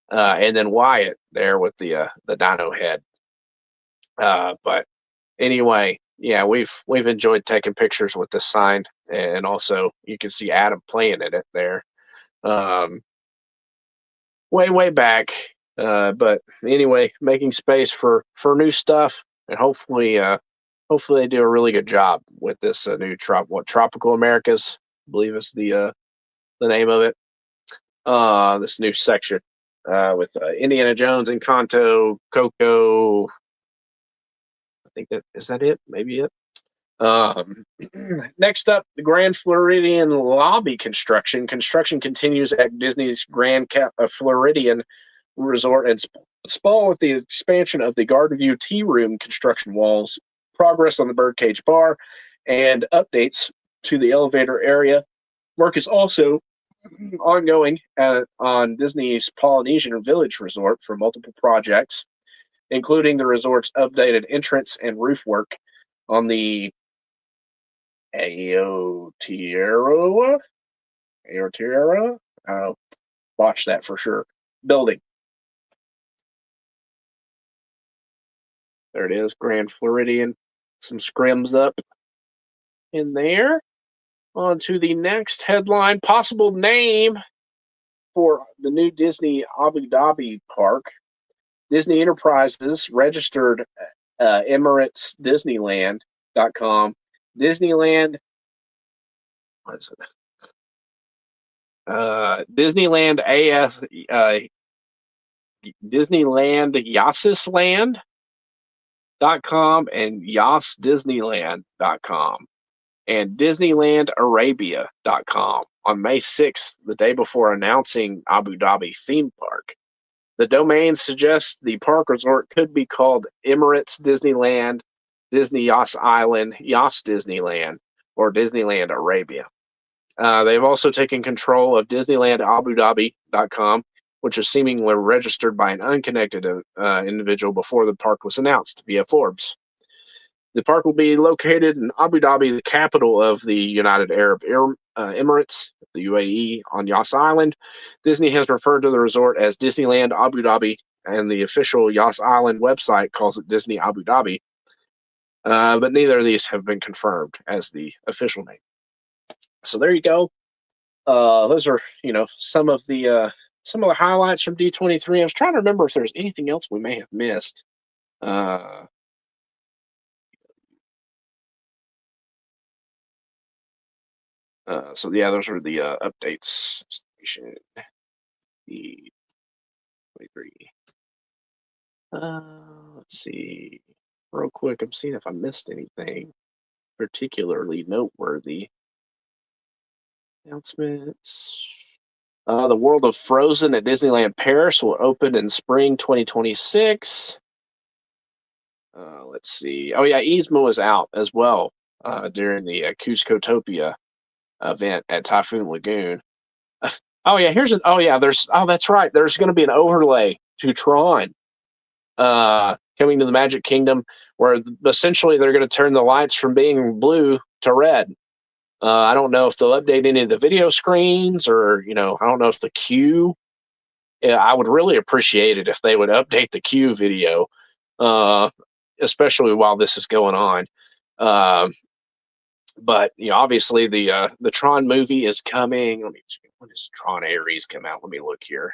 Speaker 1: and then Wyatt there with the dino head. But anyway, yeah, we've enjoyed taking pictures with this sign, and also you can see Adam playing in it there. Way back. But anyway, making space for new stuff, and hopefully they do a really good job with this new Tropical Americas, I believe is the name of it. This new section with Indiana Jones, Encanto, Coco. I think that it. Maybe it. Next up, the Grand Floridian lobby construction. Construction continues at Disney's Grand Floridian Resort and Spa with the expansion of the Garden View Tea Room construction walls, progress on the Birdcage Bar, and updates to the elevator area. Work is also ongoing on Disney's Polynesian Village Resort for multiple projects, including the resort's updated entrance and roof work on the Aotearoa. I'll watch that for sure. Building. There it is, Grand Floridian. Some scrims up in there. On to the next headline. Possible name for the new Disney Abu Dhabi park. Disney Enterprises registered Emirates Disneyland.com. Disneyland. What is it? Disneyland AF. Disneyland Yassisland.com and YassDisneyland.com and DisneylandArabia.com on May 6th, the day before announcing Abu Dhabi theme park. The domain suggests the park resort could be called Emirates Disneyland, Disney Yas Island, Yas Disneyland, or Disneyland Arabia. They've also taken control of DisneylandAbuDhabi.com, which is seemingly registered by an unconnected individual before the park was announced via Forbes. The park will be located in Abu Dhabi, the capital of the United Arab Emirates, the UAE, on Yas Island. Disney has referred to the resort as Disneyland Abu Dhabi and the official Yas Island website calls it Disney Abu Dhabi. But neither of these have been confirmed as the official name. So there you go. Those are some of the highlights from D23. I was trying to remember if there's anything else we may have missed. So yeah, those are the updates. Station D23. Let's see. Real quick, I'm seeing if I missed anything particularly noteworthy. Announcements. The World of Frozen at Disneyland Paris will open in spring 2026. Let's see. Oh yeah, Yzma was out as well during the Cuscotopia event at Typhoon Lagoon. Oh yeah, that's right. There's going to be an overlay to Tron coming to the Magic Kingdom, where essentially they're going to turn the lights from being blue to red. I don't know if they'll update any of the video screens, or I don't know if the queue. Yeah, I would really appreciate it if they would update the queue video, especially while this is going on. But obviously the Tron movie is coming. Let me check. When does Tron Ares come out? Let me look here.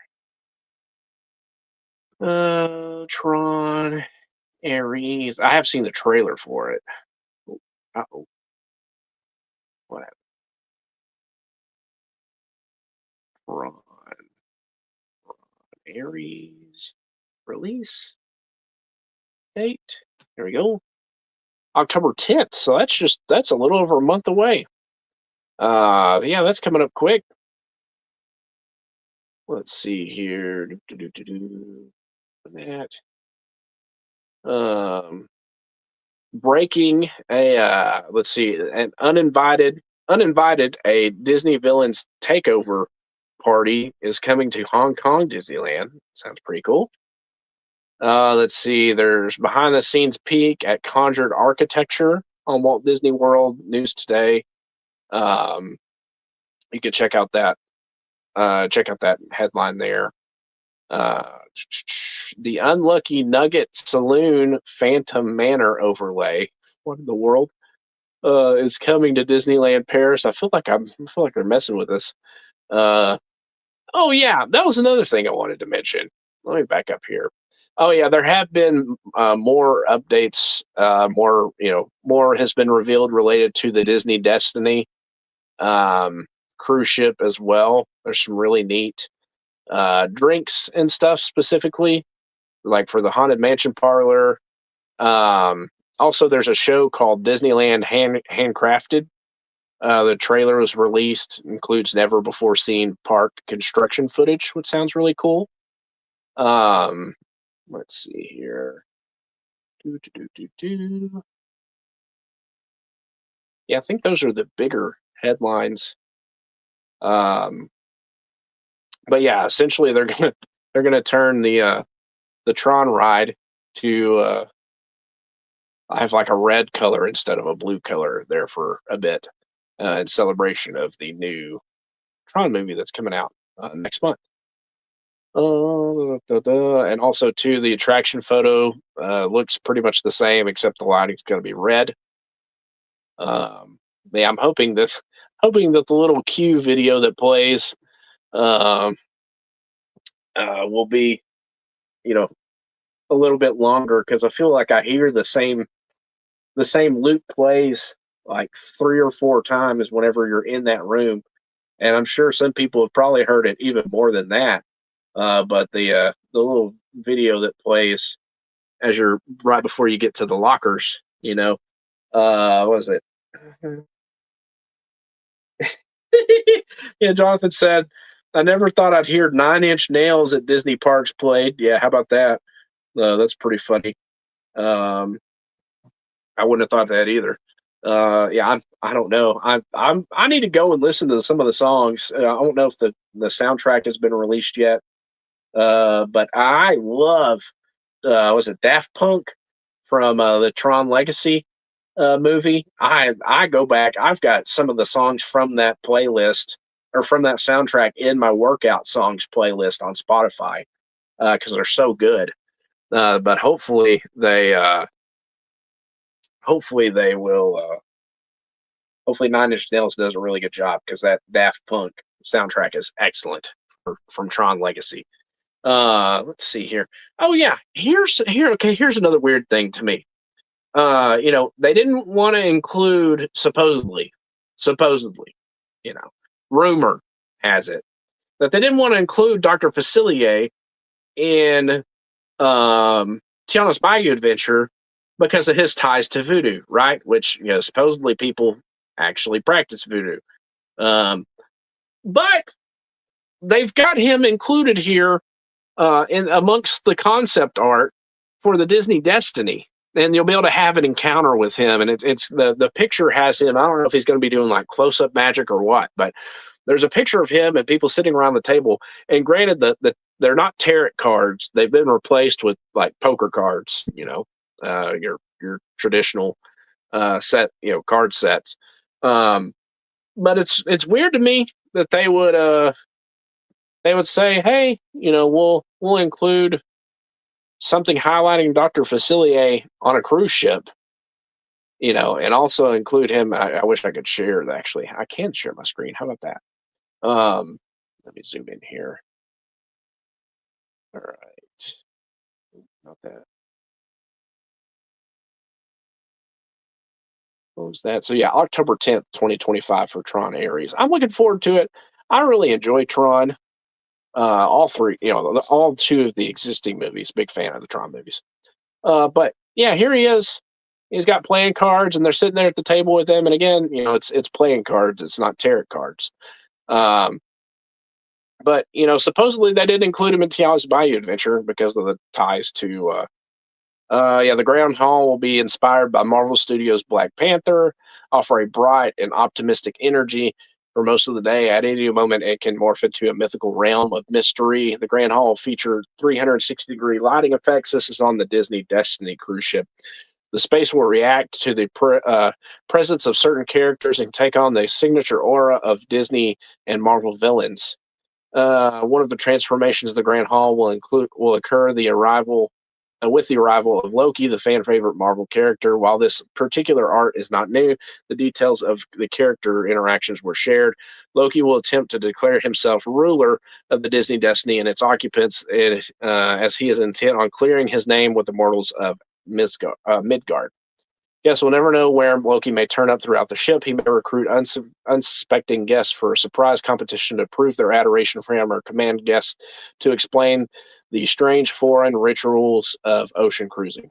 Speaker 1: Tron Ares. I have seen the trailer for it. Uh-oh. What happened? Tron Ares release date. There we go. October 10th. So that's a little over a month away. Yeah, that's coming up quick. Let's see here. That. Breaking a let's see, an uninvited a Disney villains takeover party is coming to Hong Kong Disneyland. Sounds pretty cool. Let's see, there's behind the scenes peek at Conjured Architecture on Walt Disney World news today. You can check out that headline there. The Unlucky Nugget Saloon Phantom Manor overlay. What in the world? Is coming to Disneyland Paris. I feel like they're messing with us. Oh yeah, that was another thing I wanted to mention. Let me back up here. Oh yeah, there have been more updates. More has been revealed related to the Disney Destiny cruise ship as well. There's some really neat drinks and stuff specifically, like for the Haunted Mansion parlor. Also, there's a show called Disneyland Handcrafted. The trailer was released, includes never before seen park construction footage, which sounds really cool. Let's see here. Yeah, I think those are the bigger headlines. But yeah, essentially they're gonna turn the Tron ride to have like a red color instead of a blue color there for a bit, in celebration of the new Tron movie that's coming out next month. And also too, the attraction photo looks pretty much the same, except the lighting's going to be red. Yeah, I'm hoping that the little queue video that plays will be, a little bit longer, because I feel like I hear the same loop plays like 3 or 4 times whenever you're in that room, and I'm sure some people have probably heard it even more than that. But the little video that plays as you're right before you get to the lockers, what was it? Yeah, Jonathan said, I never thought I'd hear 9-inch nails at Disney parks played. Yeah, how about that? That's pretty funny. I wouldn't have thought that either. Yeah, I don't know. I need to go and listen to some of the songs. I don't know if the soundtrack has been released yet. But I love was it Daft Punk from the Tron Legacy movie. I go back. I've got some of the songs from that playlist, or from that soundtrack, in my workout songs playlist on Spotify. because they're so good. But hopefully they will. Hopefully, Nine Inch Nails does a really good job because that Daft Punk soundtrack is excellent from Tron Legacy. Let's see here. Oh yeah, here's another weird thing to me. They didn't want to include supposedly, you know, rumor has it that they didn't want to include Dr. Facilier in Tiana's Bayou adventure because of his ties to voodoo, right? Which supposedly people actually practice voodoo. But they've got him included here in amongst the concept art for the Disney Destiny, and you'll be able to have an encounter with him. And it's the picture has him. I don't know if he's going to be doing like close up magic or what, but there's a picture of him and people sitting around the table. And granted, they're not tarot cards; they've been replaced with like poker cards. Your traditional set, card sets. But it's weird to me that they would say, hey, we'll include something highlighting Dr. Facilier on a cruise ship, and also include him. I wish I could share it. Actually, I can share my screen. How about that? Let me zoom in here. All right. Not that. What was that? So yeah, October 10th, 2025 for Tron Ares. I'm looking forward to it. I really enjoy Tron. All three, all two of the existing movies. Big fan of the Tron movies. But yeah, here he is. He's got playing cards, and they're sitting there at the table with him. And again, it's playing cards. It's not tarot cards. But supposedly they did include him in Tiana's Bayou adventure because of the ties to. The Grand Hall will be inspired by Marvel Studios' Black Panther, offer a bright and optimistic energy for most of the day. At any moment, it can morph into a mythical realm of mystery. The Grand Hall will feature 360-degree lighting effects. This is on the Disney Destiny cruise ship. The space will react to the presence of certain characters and take on the signature aura of Disney and Marvel villains. One of the transformations of the Grand Hall will occur with the arrival of Loki, the fan favorite Marvel character. While this particular art is not new, the details of the character interactions were shared. Loki will attempt to declare himself ruler of the Disney Destiny and its occupants, as he is intent on clearing his name with the mortals of Midgard. Guests will never know where Loki may turn up throughout the ship. He may recruit unsuspecting guests for a surprise competition to prove their adoration for him, or command guests to explain the strange foreign rituals of ocean cruising.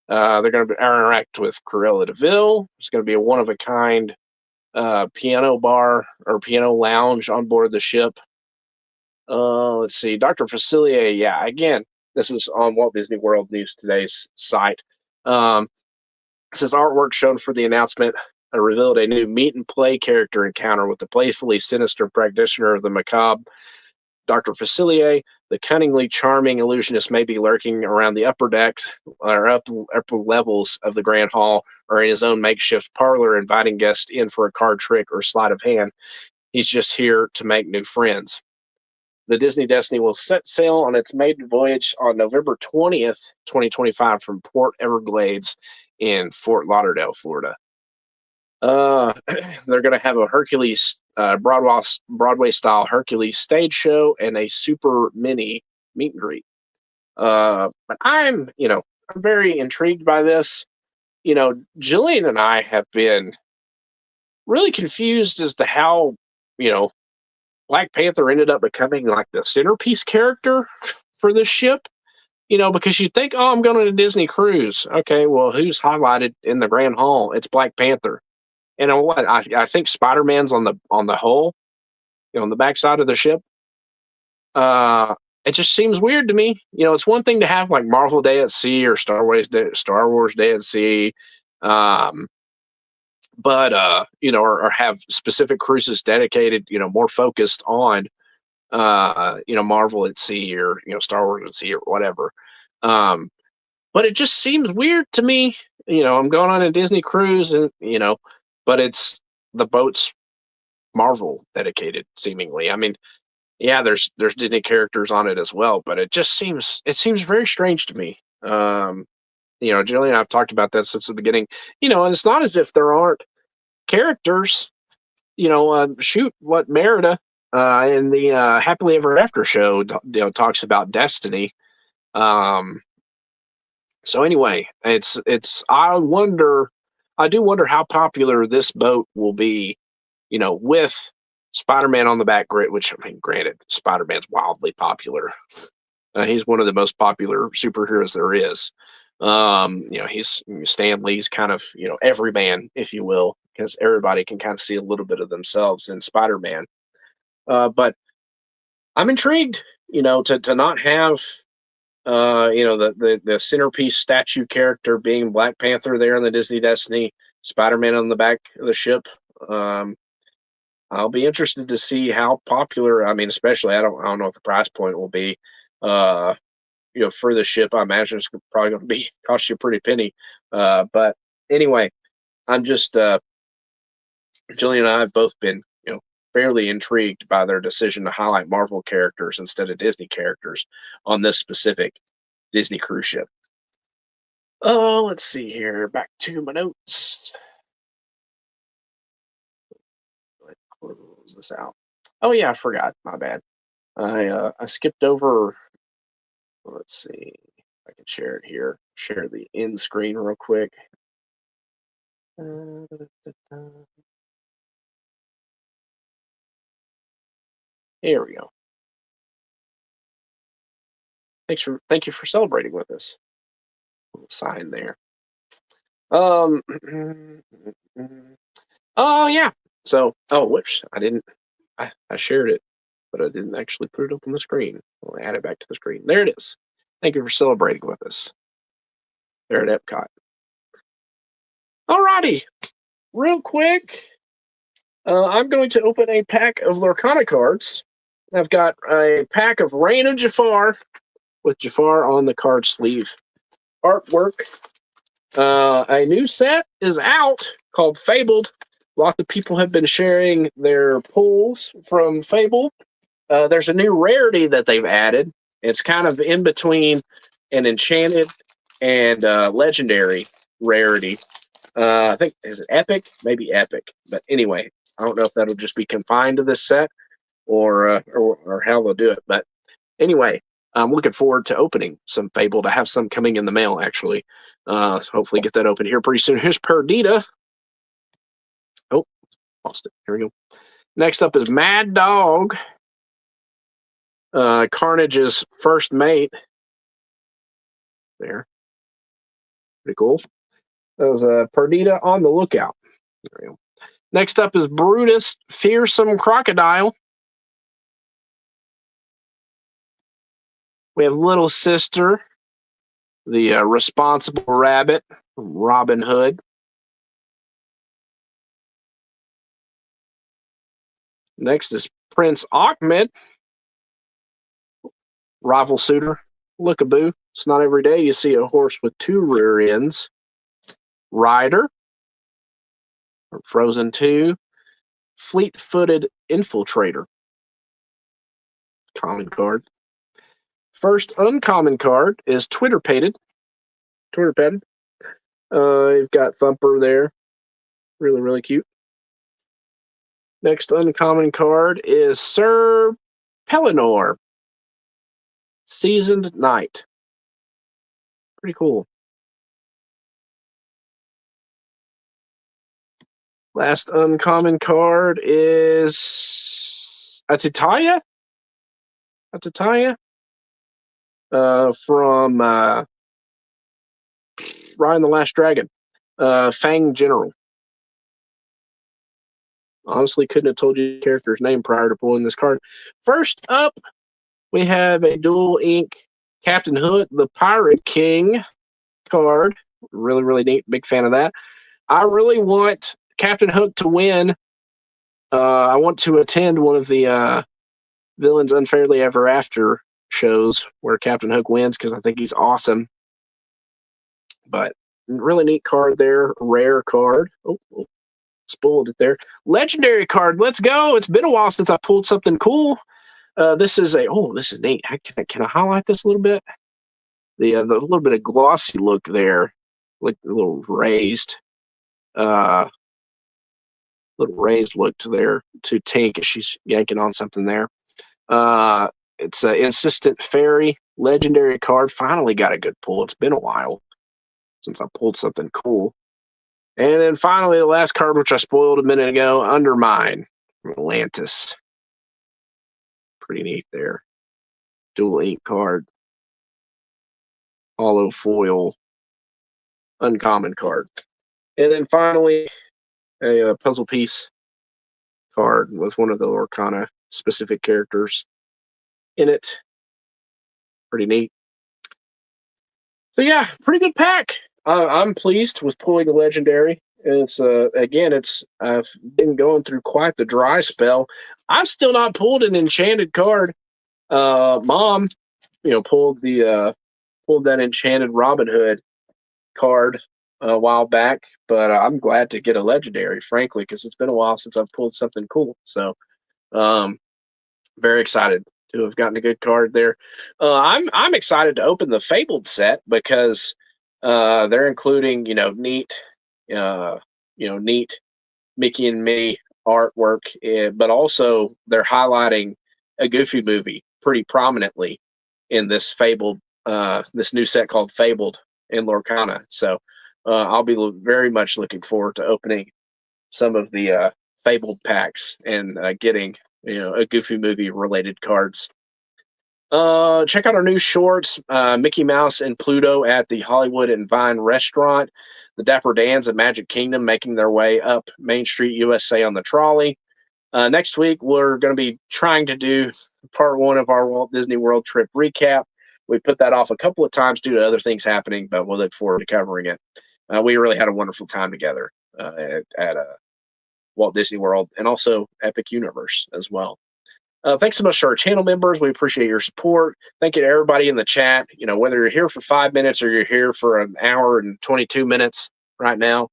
Speaker 1: They're going to interact with Cruella de Vil. It's going to be a one-of-a-kind piano bar or piano lounge on board the ship. Let's see. Dr. Facilier, yeah, again, this is on Walt Disney World News Today's site. This is artwork shown for the announcement. Revealed a new meet and play character encounter with the playfully sinister practitioner of the macabre, Dr. Facilier. The cunningly charming illusionist may be lurking around the upper decks or upper levels of the Grand Hall, or in his own makeshift parlor, inviting guests in for a card trick or sleight of hand. He's just here to make new friends. The Disney Destiny will set sail on its maiden voyage on November 20th, 2025 from Port Everglades in Fort Lauderdale, Florida. They're going to have a Hercules Broadway style Hercules stage show and a super mini meet and greet. But I'm very intrigued by this. Jillian and I have been really confused as to how Black Panther ended up becoming like the centerpiece character for this ship. Because you think, oh, I'm going on a Disney cruise. Okay, well, who's highlighted in the Grand Hall? It's Black Panther. And what I think Spider-Man's on the hull, on the backside of the ship. It just seems weird to me. It's one thing to have like Marvel Day at Sea or Star Wars Day at Sea, but or have specific cruises dedicated, more focused on Marvel at Sea or Star Wars at Sea or whatever. But it just seems weird to me. I'm going on a Disney cruise, and but it's the boat's Marvel dedicated, seemingly. I mean, yeah, there's Disney characters on it as well, but it seems very strange to me. Jillian, I've talked about that since the beginning. And it's not as if there aren't characters. Shoot, what Merida in the Happily Ever After show, talks about destiny. So anyway, it's I do wonder how popular this boat will be, with Spider-Man on the back grid, which, I mean, granted, Spider-Man's wildly popular. He's one of the most popular superheroes there is. He's Stan Lee's kind of, everyman, if you will, because everybody can kind of see a little bit of themselves in Spider-Man. But I'm intrigued, to not have, the centerpiece statue character being Black Panther there in the Disney Destiny, Spider-Man on the back of the ship. I'll be interested to see how popular. I mean, especially I don't know what the price point will be. For the ship, I imagine it's probably going to be cost you a pretty penny. But anyway, I'm just Jillian and I have both been, fairly intrigued by their decision to highlight Marvel characters instead of Disney characters on this specific Disney cruise ship. Oh, let's see here. Back to my notes. Let's close this out. Oh yeah, I forgot. My bad. I skipped over. Let's see. I can share it here. Share the end screen real quick. Here we go. Thank you for celebrating with us. Little sign there. Oh yeah. So whoops, I shared it, but I didn't actually put it up on the screen. I'll add it back to the screen. There it is. Thank you for celebrating with us there at Epcot. Alrighty, real quick. I'm going to open a pack of Lorcana cards. I've got a pack of Reign of Jafar with Jafar on the card sleeve artwork. A new set is out called Fabled. Lots of people have been sharing their pulls from Fable. There's a new rarity that they've added. It's kind of in between an enchanted and legendary rarity. I think, is it epic? Maybe epic. But anyway, I don't know if that'll just be confined to this set or how they'll do it. But anyway, I'm looking forward to opening some Fable, to have some coming in the mail, actually. Hopefully get that open here pretty soon. Here's Perdita. Oh, lost it. Here we go. Next up is Mad Dog. Carnage's first mate. There. Pretty cool. That was Perdita on the lookout. There we go. Next up is Brutus, Fearsome Crocodile. We have Little Sister, the Responsible Rabbit, Robin Hood. Next is Prince Ahmed, Rival Suitor, Lookaboo. It's not every day you see a horse with two rear ends. Rider, Frozen 2, Fleet-Footed Infiltrator. Common card. First uncommon card is Twitter-pated. You've got Thumper there. Really, really cute. Next uncommon card is Sir Pellinor, Seasoned Knight. Pretty cool. Last uncommon card is Atitaya. From Ryan the Last Dragon. Fang General. Honestly, couldn't have told you the character's name prior to pulling this card. First up, we have a dual ink Captain Hook, the Pirate King card. Really, really neat. Big fan of that. I really want Captain Hook to win. I want to attend one of the Villains Unfairly Ever After shows where Captain Hook wins, because I think he's awesome. But really neat card there. Rare card. Oh, spoiled it there. Legendary card. Let's go. It's been a while since I pulled something cool. This is this is neat. Can I highlight this a little bit? The little bit of glossy look there, like a uh, little raised look to there to Tink as she's yanking on something there. It's an Insistent Fairy legendary card. Finally got a good pull. It's been a while since I pulled something cool. And then finally, the last card, which I spoiled a minute ago, Undermine from Atlantis. Pretty neat there. Dual ink card. Hollow foil. Uncommon card. And then finally, a puzzle piece card with one of the Lorcana specific characters in it. Pretty neat. So yeah, pretty good pack. I'm pleased with pulling a legendary. It's again, I've been going through quite the dry spell. I've still not pulled an enchanted card. Mom, pulled that enchanted Robin Hood card a while back, but I'm glad to get a legendary, frankly, because it's been a while since I've pulled something cool. So, very excited to have gotten a good card there. I'm excited to open the Fabled set because they're including neat Mickey and Minnie artwork, but also they're highlighting a Goofy movie pretty prominently in this Fabled this new set called Fabled in Lorcana. So I'll be very much looking forward to opening some of the Fabled packs and getting a Goofy movie related cards. Check out our new shorts, Mickey Mouse and Pluto at the Hollywood and Vine restaurant. The Dapper Dans at Magic Kingdom making their way up Main Street, USA on the trolley. Next week, we're going to be trying to do part 1 of our Walt Disney World trip recap. We put that off a couple of times due to other things happening, but we'll look forward to covering it. We really had a wonderful time together at Walt Disney World and also Epic Universe as well. Thanks so much to our channel members. We appreciate your support. Thank you to everybody in the chat. Whether you're here for 5 minutes or you're here for an hour and 22 minutes right now,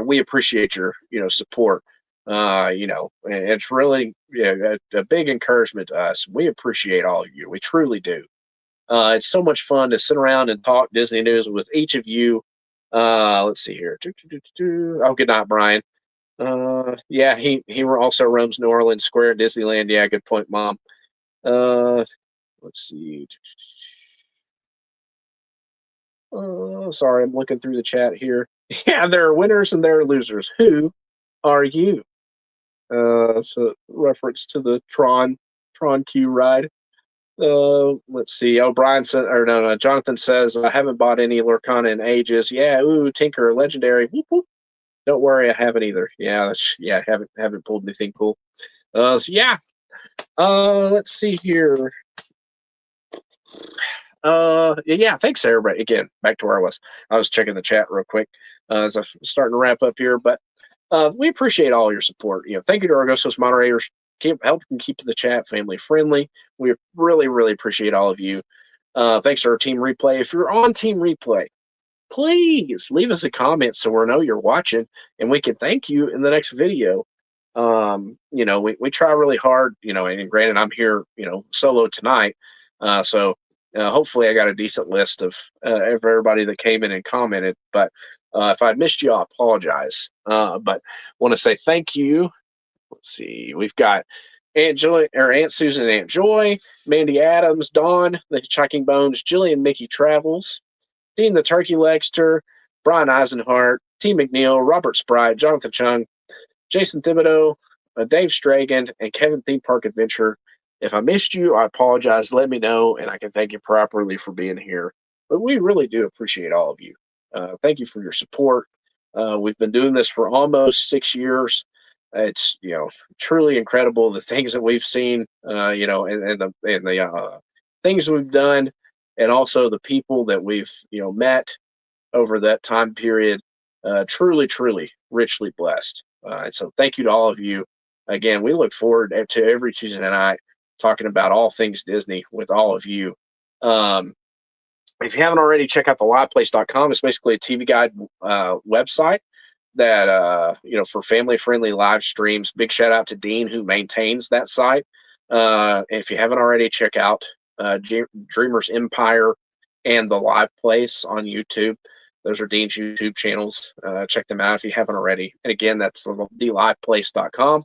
Speaker 1: we appreciate your support. And it's really a big encouragement to us. We appreciate all of you. We truly do. It's so much fun to sit around and talk Disney news with each of you. Let's see here. Oh, good night, Brian. Yeah, he also roams New Orleans Square at Disneyland. Yeah, good point, Mom. Let's see. Oh, sorry, I'm looking through the chat here. Yeah, there are winners and there are losers. Who are you? It's a reference to the Tron Q ride. Let's see. Oh, Brian said, or no, Jonathan says, I haven't bought any Lorcana in ages. Yeah, Tinker, legendary. Whoop, whoop. Don't worry, I haven't either. Yeah, haven't pulled anything cool. So yeah. Let's see here. Yeah, thanks everybody. Again, back to where I was checking the chat real quick as I'm starting to wrap up here, but we appreciate all your support. Thank you to our Ghostos moderators. Helping keep the chat family friendly. We really, really appreciate all of you. Thanks to our Team Replay. If you're on Team Replay, please leave us a comment so we know you're watching and we can thank you in the next video. We try really hard, and granted I'm here, solo tonight. So hopefully I got a decent list of everybody that came in and commented, but if I missed you, I apologize. But want to say thank you. Let's see. We've got Aunt Susan and Aunt Joy, Mandy Adams, Dawn, the Hitchhiking Bones, Jillian Mickey Travels, Dean the Turkey Lexter, Brian Eisenhart, T. McNeil, Robert Sprite, Jonathan Chung, Jason Thibodeau, Dave Stragan, and Kevin Theme Park Adventure. If I missed you, I apologize. Let me know, and I can thank you properly for being here. But we really do appreciate all of you. Thank you for your support. We've been doing this for almost 6 years. It's truly incredible the things that we've seen, and the things we've done, and also the people that we've met over that time period. Truly, truly, richly blessed. And so, thank you to all of you. Again, we look forward to every Tuesday night talking about all things Disney with all of you. If you haven't already, check out the liveplace.com. It's basically a TV guide website that for family friendly live streams. Big shout out to Dean who maintains that site. If you haven't already, check out Dreamers Empire and The Live Place on YouTube. Those are Dean's YouTube channels. Check them out if you haven't already. And again, that's theliveplace.com.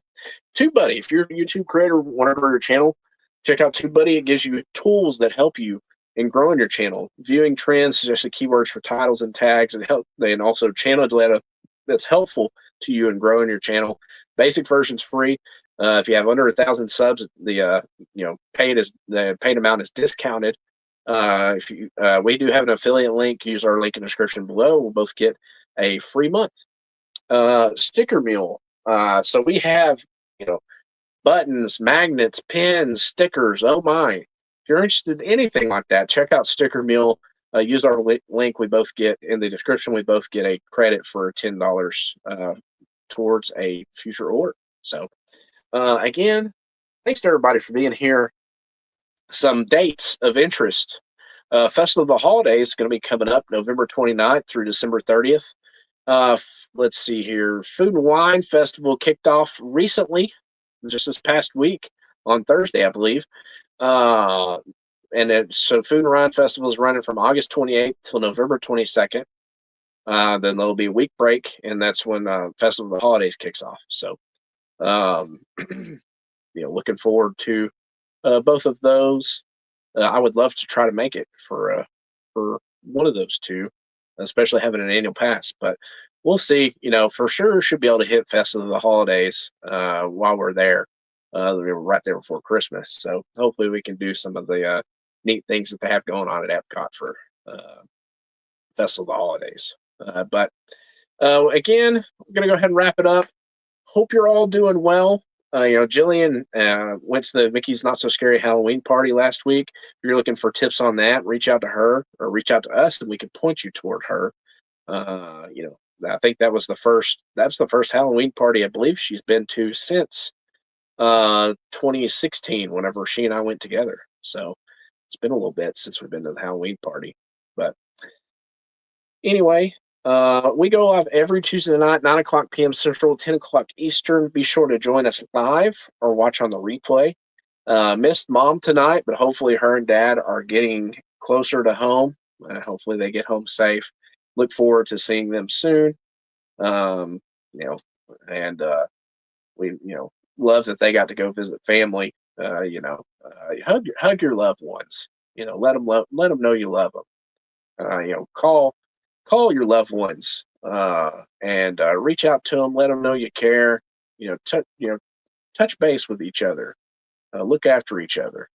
Speaker 1: TubeBuddy, if you're a YouTube creator, want to grow your channel, check out TubeBuddy. It gives you tools that help you in growing your channel, viewing trends, suggested keywords for titles and tags, and also channel data that's helpful to you in growing your channel. Basic version's free. If you have under 1,000 subs, the paid amount is discounted. We do have an affiliate link. Use our link in the description below. We'll both get a free month. Stickermule. So we have buttons, magnets, pins, stickers. Oh my! If you're interested in anything like that, check out Stickermule. Use our link. We both get in the description. We both get a credit for $10 towards a future order. So again, thanks to everybody for being here. Some dates of interest. Festival of the Holidays is going to be coming up November 29th through December 30th. Let's see here. Food and Wine Festival kicked off recently, just this past week on Thursday, I believe. So Food and Wine Festival is running from August 28th till November 22nd. Then there'll be a week break, and that's when Festival of the Holidays kicks off. So, looking forward to both of those. I would love to try to make it for one of those two, especially having an annual pass. But we'll see. For sure, should be able to hit Festival of the Holidays while we're there. We're right there before Christmas, so hopefully we can do some of the neat things that they have going on at Epcot for Festival of the Holidays. But again, I'm gonna go ahead and wrap it up. Hope you're all doing well. Jillian went to the Mickey's Not So Scary Halloween party last week. If you're looking for tips on that, reach out to her or reach out to us, and we can point you toward her. I think that's the first Halloween party I believe she's been to since 2016, whenever she and I went together. So it's been a little bit since we've been to the Halloween party. But anyway, we go live every Tuesday night, 9 o'clock p.m. Central, 10 o'clock Eastern. Be sure to join us live or watch on the replay. Missed Mom tonight, but hopefully her and Dad are getting closer to home. Hopefully they get home safe. Look forward to seeing them soon. We love that they got to go visit family. Hug your loved ones. Let them know you love them. Call your loved ones and reach out to them. Let them know you care. Touch base with each other. Look after each other.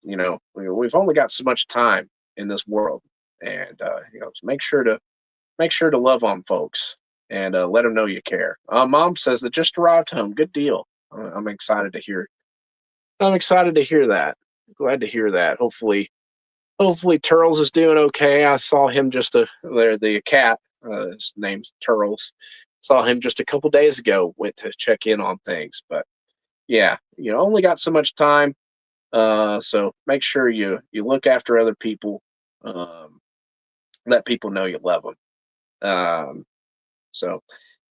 Speaker 1: We've only got so much time in this world, and so make sure to love on folks and let them know you care. Mom says that just arrived home. Good deal. I'm excited to hear. I'm excited to hear that. Glad to hear that. Hopefully Turles is doing okay. I saw him the cat. His name's Turles. Saw him just a couple days ago. Went to check in on things, but yeah, only got so much time. So make sure you look after other people. Let people know you love them. So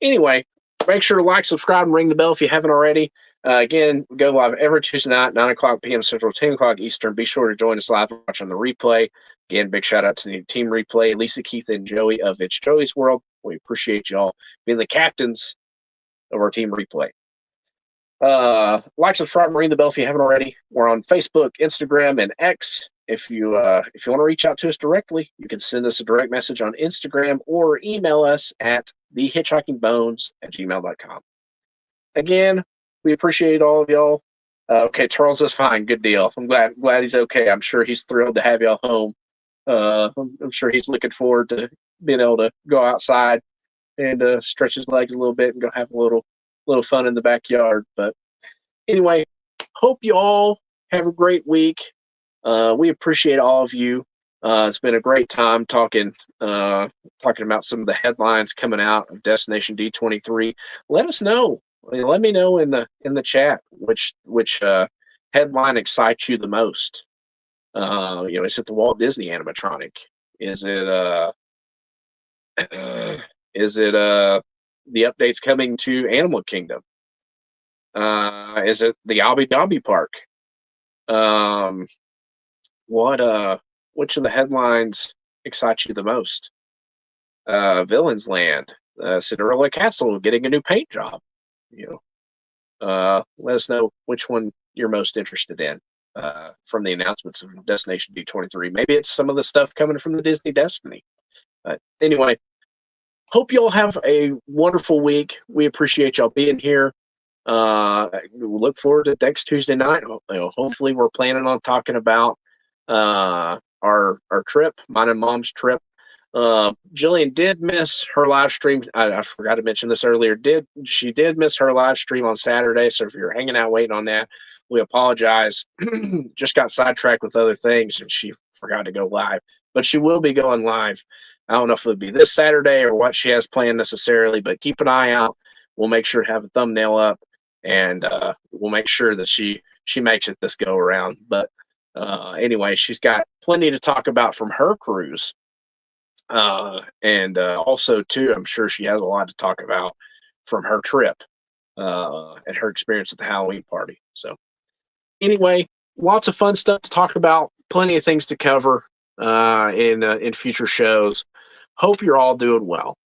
Speaker 1: anyway, make sure to like, subscribe, and ring the bell if you haven't already. Again, we go live every Tuesday night, 9 o'clock p.m. Central, 10 o'clock Eastern. Be sure to join us live and watch on the replay. Again, big shout out to the team replay, Lisa, Keith, and Joey of It's Joey's World. We appreciate y'all being the captains of our team replay. Like, subscribe, and ring the bell if you haven't already. We're on Facebook, Instagram, and X. If you want to reach out to us directly, you can send us a direct message on Instagram or email us at thehitchhikingbones@gmail.com. Again, we appreciate all of y'all. Okay, Charles is fine. Good deal. I'm glad he's okay. I'm sure he's thrilled to have y'all home. I'm sure he's looking forward to being able to go outside and stretch his legs a little bit and go have a little fun in the backyard. But anyway, hope you all have a great week. We appreciate all of you. It's been a great time talking about some of the headlines coming out of Destination D23. Let us know. Let me know in the chat which headline excites you the most. Is it the Walt Disney animatronic? Is it Is it the updates coming to Animal Kingdom? Is it the Abu Dhabi Park? Um, which of the headlines excites you the most? Villains Land, Cinderella Castle getting a new paint job. You let us know which one you're most interested in from the announcements of Destination D23. Maybe it's some of the stuff coming from the Disney Destiny. But anyway, hope you all have a wonderful week. We appreciate y'all being here. We look forward to next Tuesday night. Hopefully, we're planning on talking about our trip, mine and Mom's trip. Jillian did miss her live stream. I forgot to mention this earlier. She did miss her live stream on Saturday? So if you're hanging out waiting on that, we apologize. Just got sidetracked with other things, and she forgot to go live. But she will be going live. I don't know if it'll be this Saturday or what she has planned necessarily, but keep an eye out. We'll make sure to have a thumbnail up, and we'll make sure that she makes it this go around. But anyway, she's got plenty to talk about from her cruise. And also, too, I'm sure she has a lot to talk about from her trip and her experience at the Halloween party. So anyway, lots of fun stuff to talk about, plenty of things to cover in future shows. Hope you're all doing well.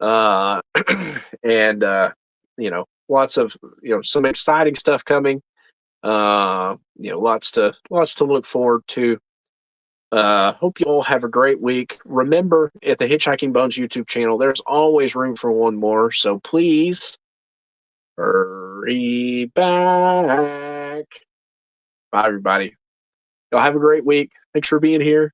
Speaker 1: And lots of some exciting stuff coming. Lots to look forward to. Hope you all have a great week. Remember, at the Hitchhiking Bones YouTube channel, there's always room for one more. So please hurry back. Bye, everybody. Y'all have a great week. Thanks for being here.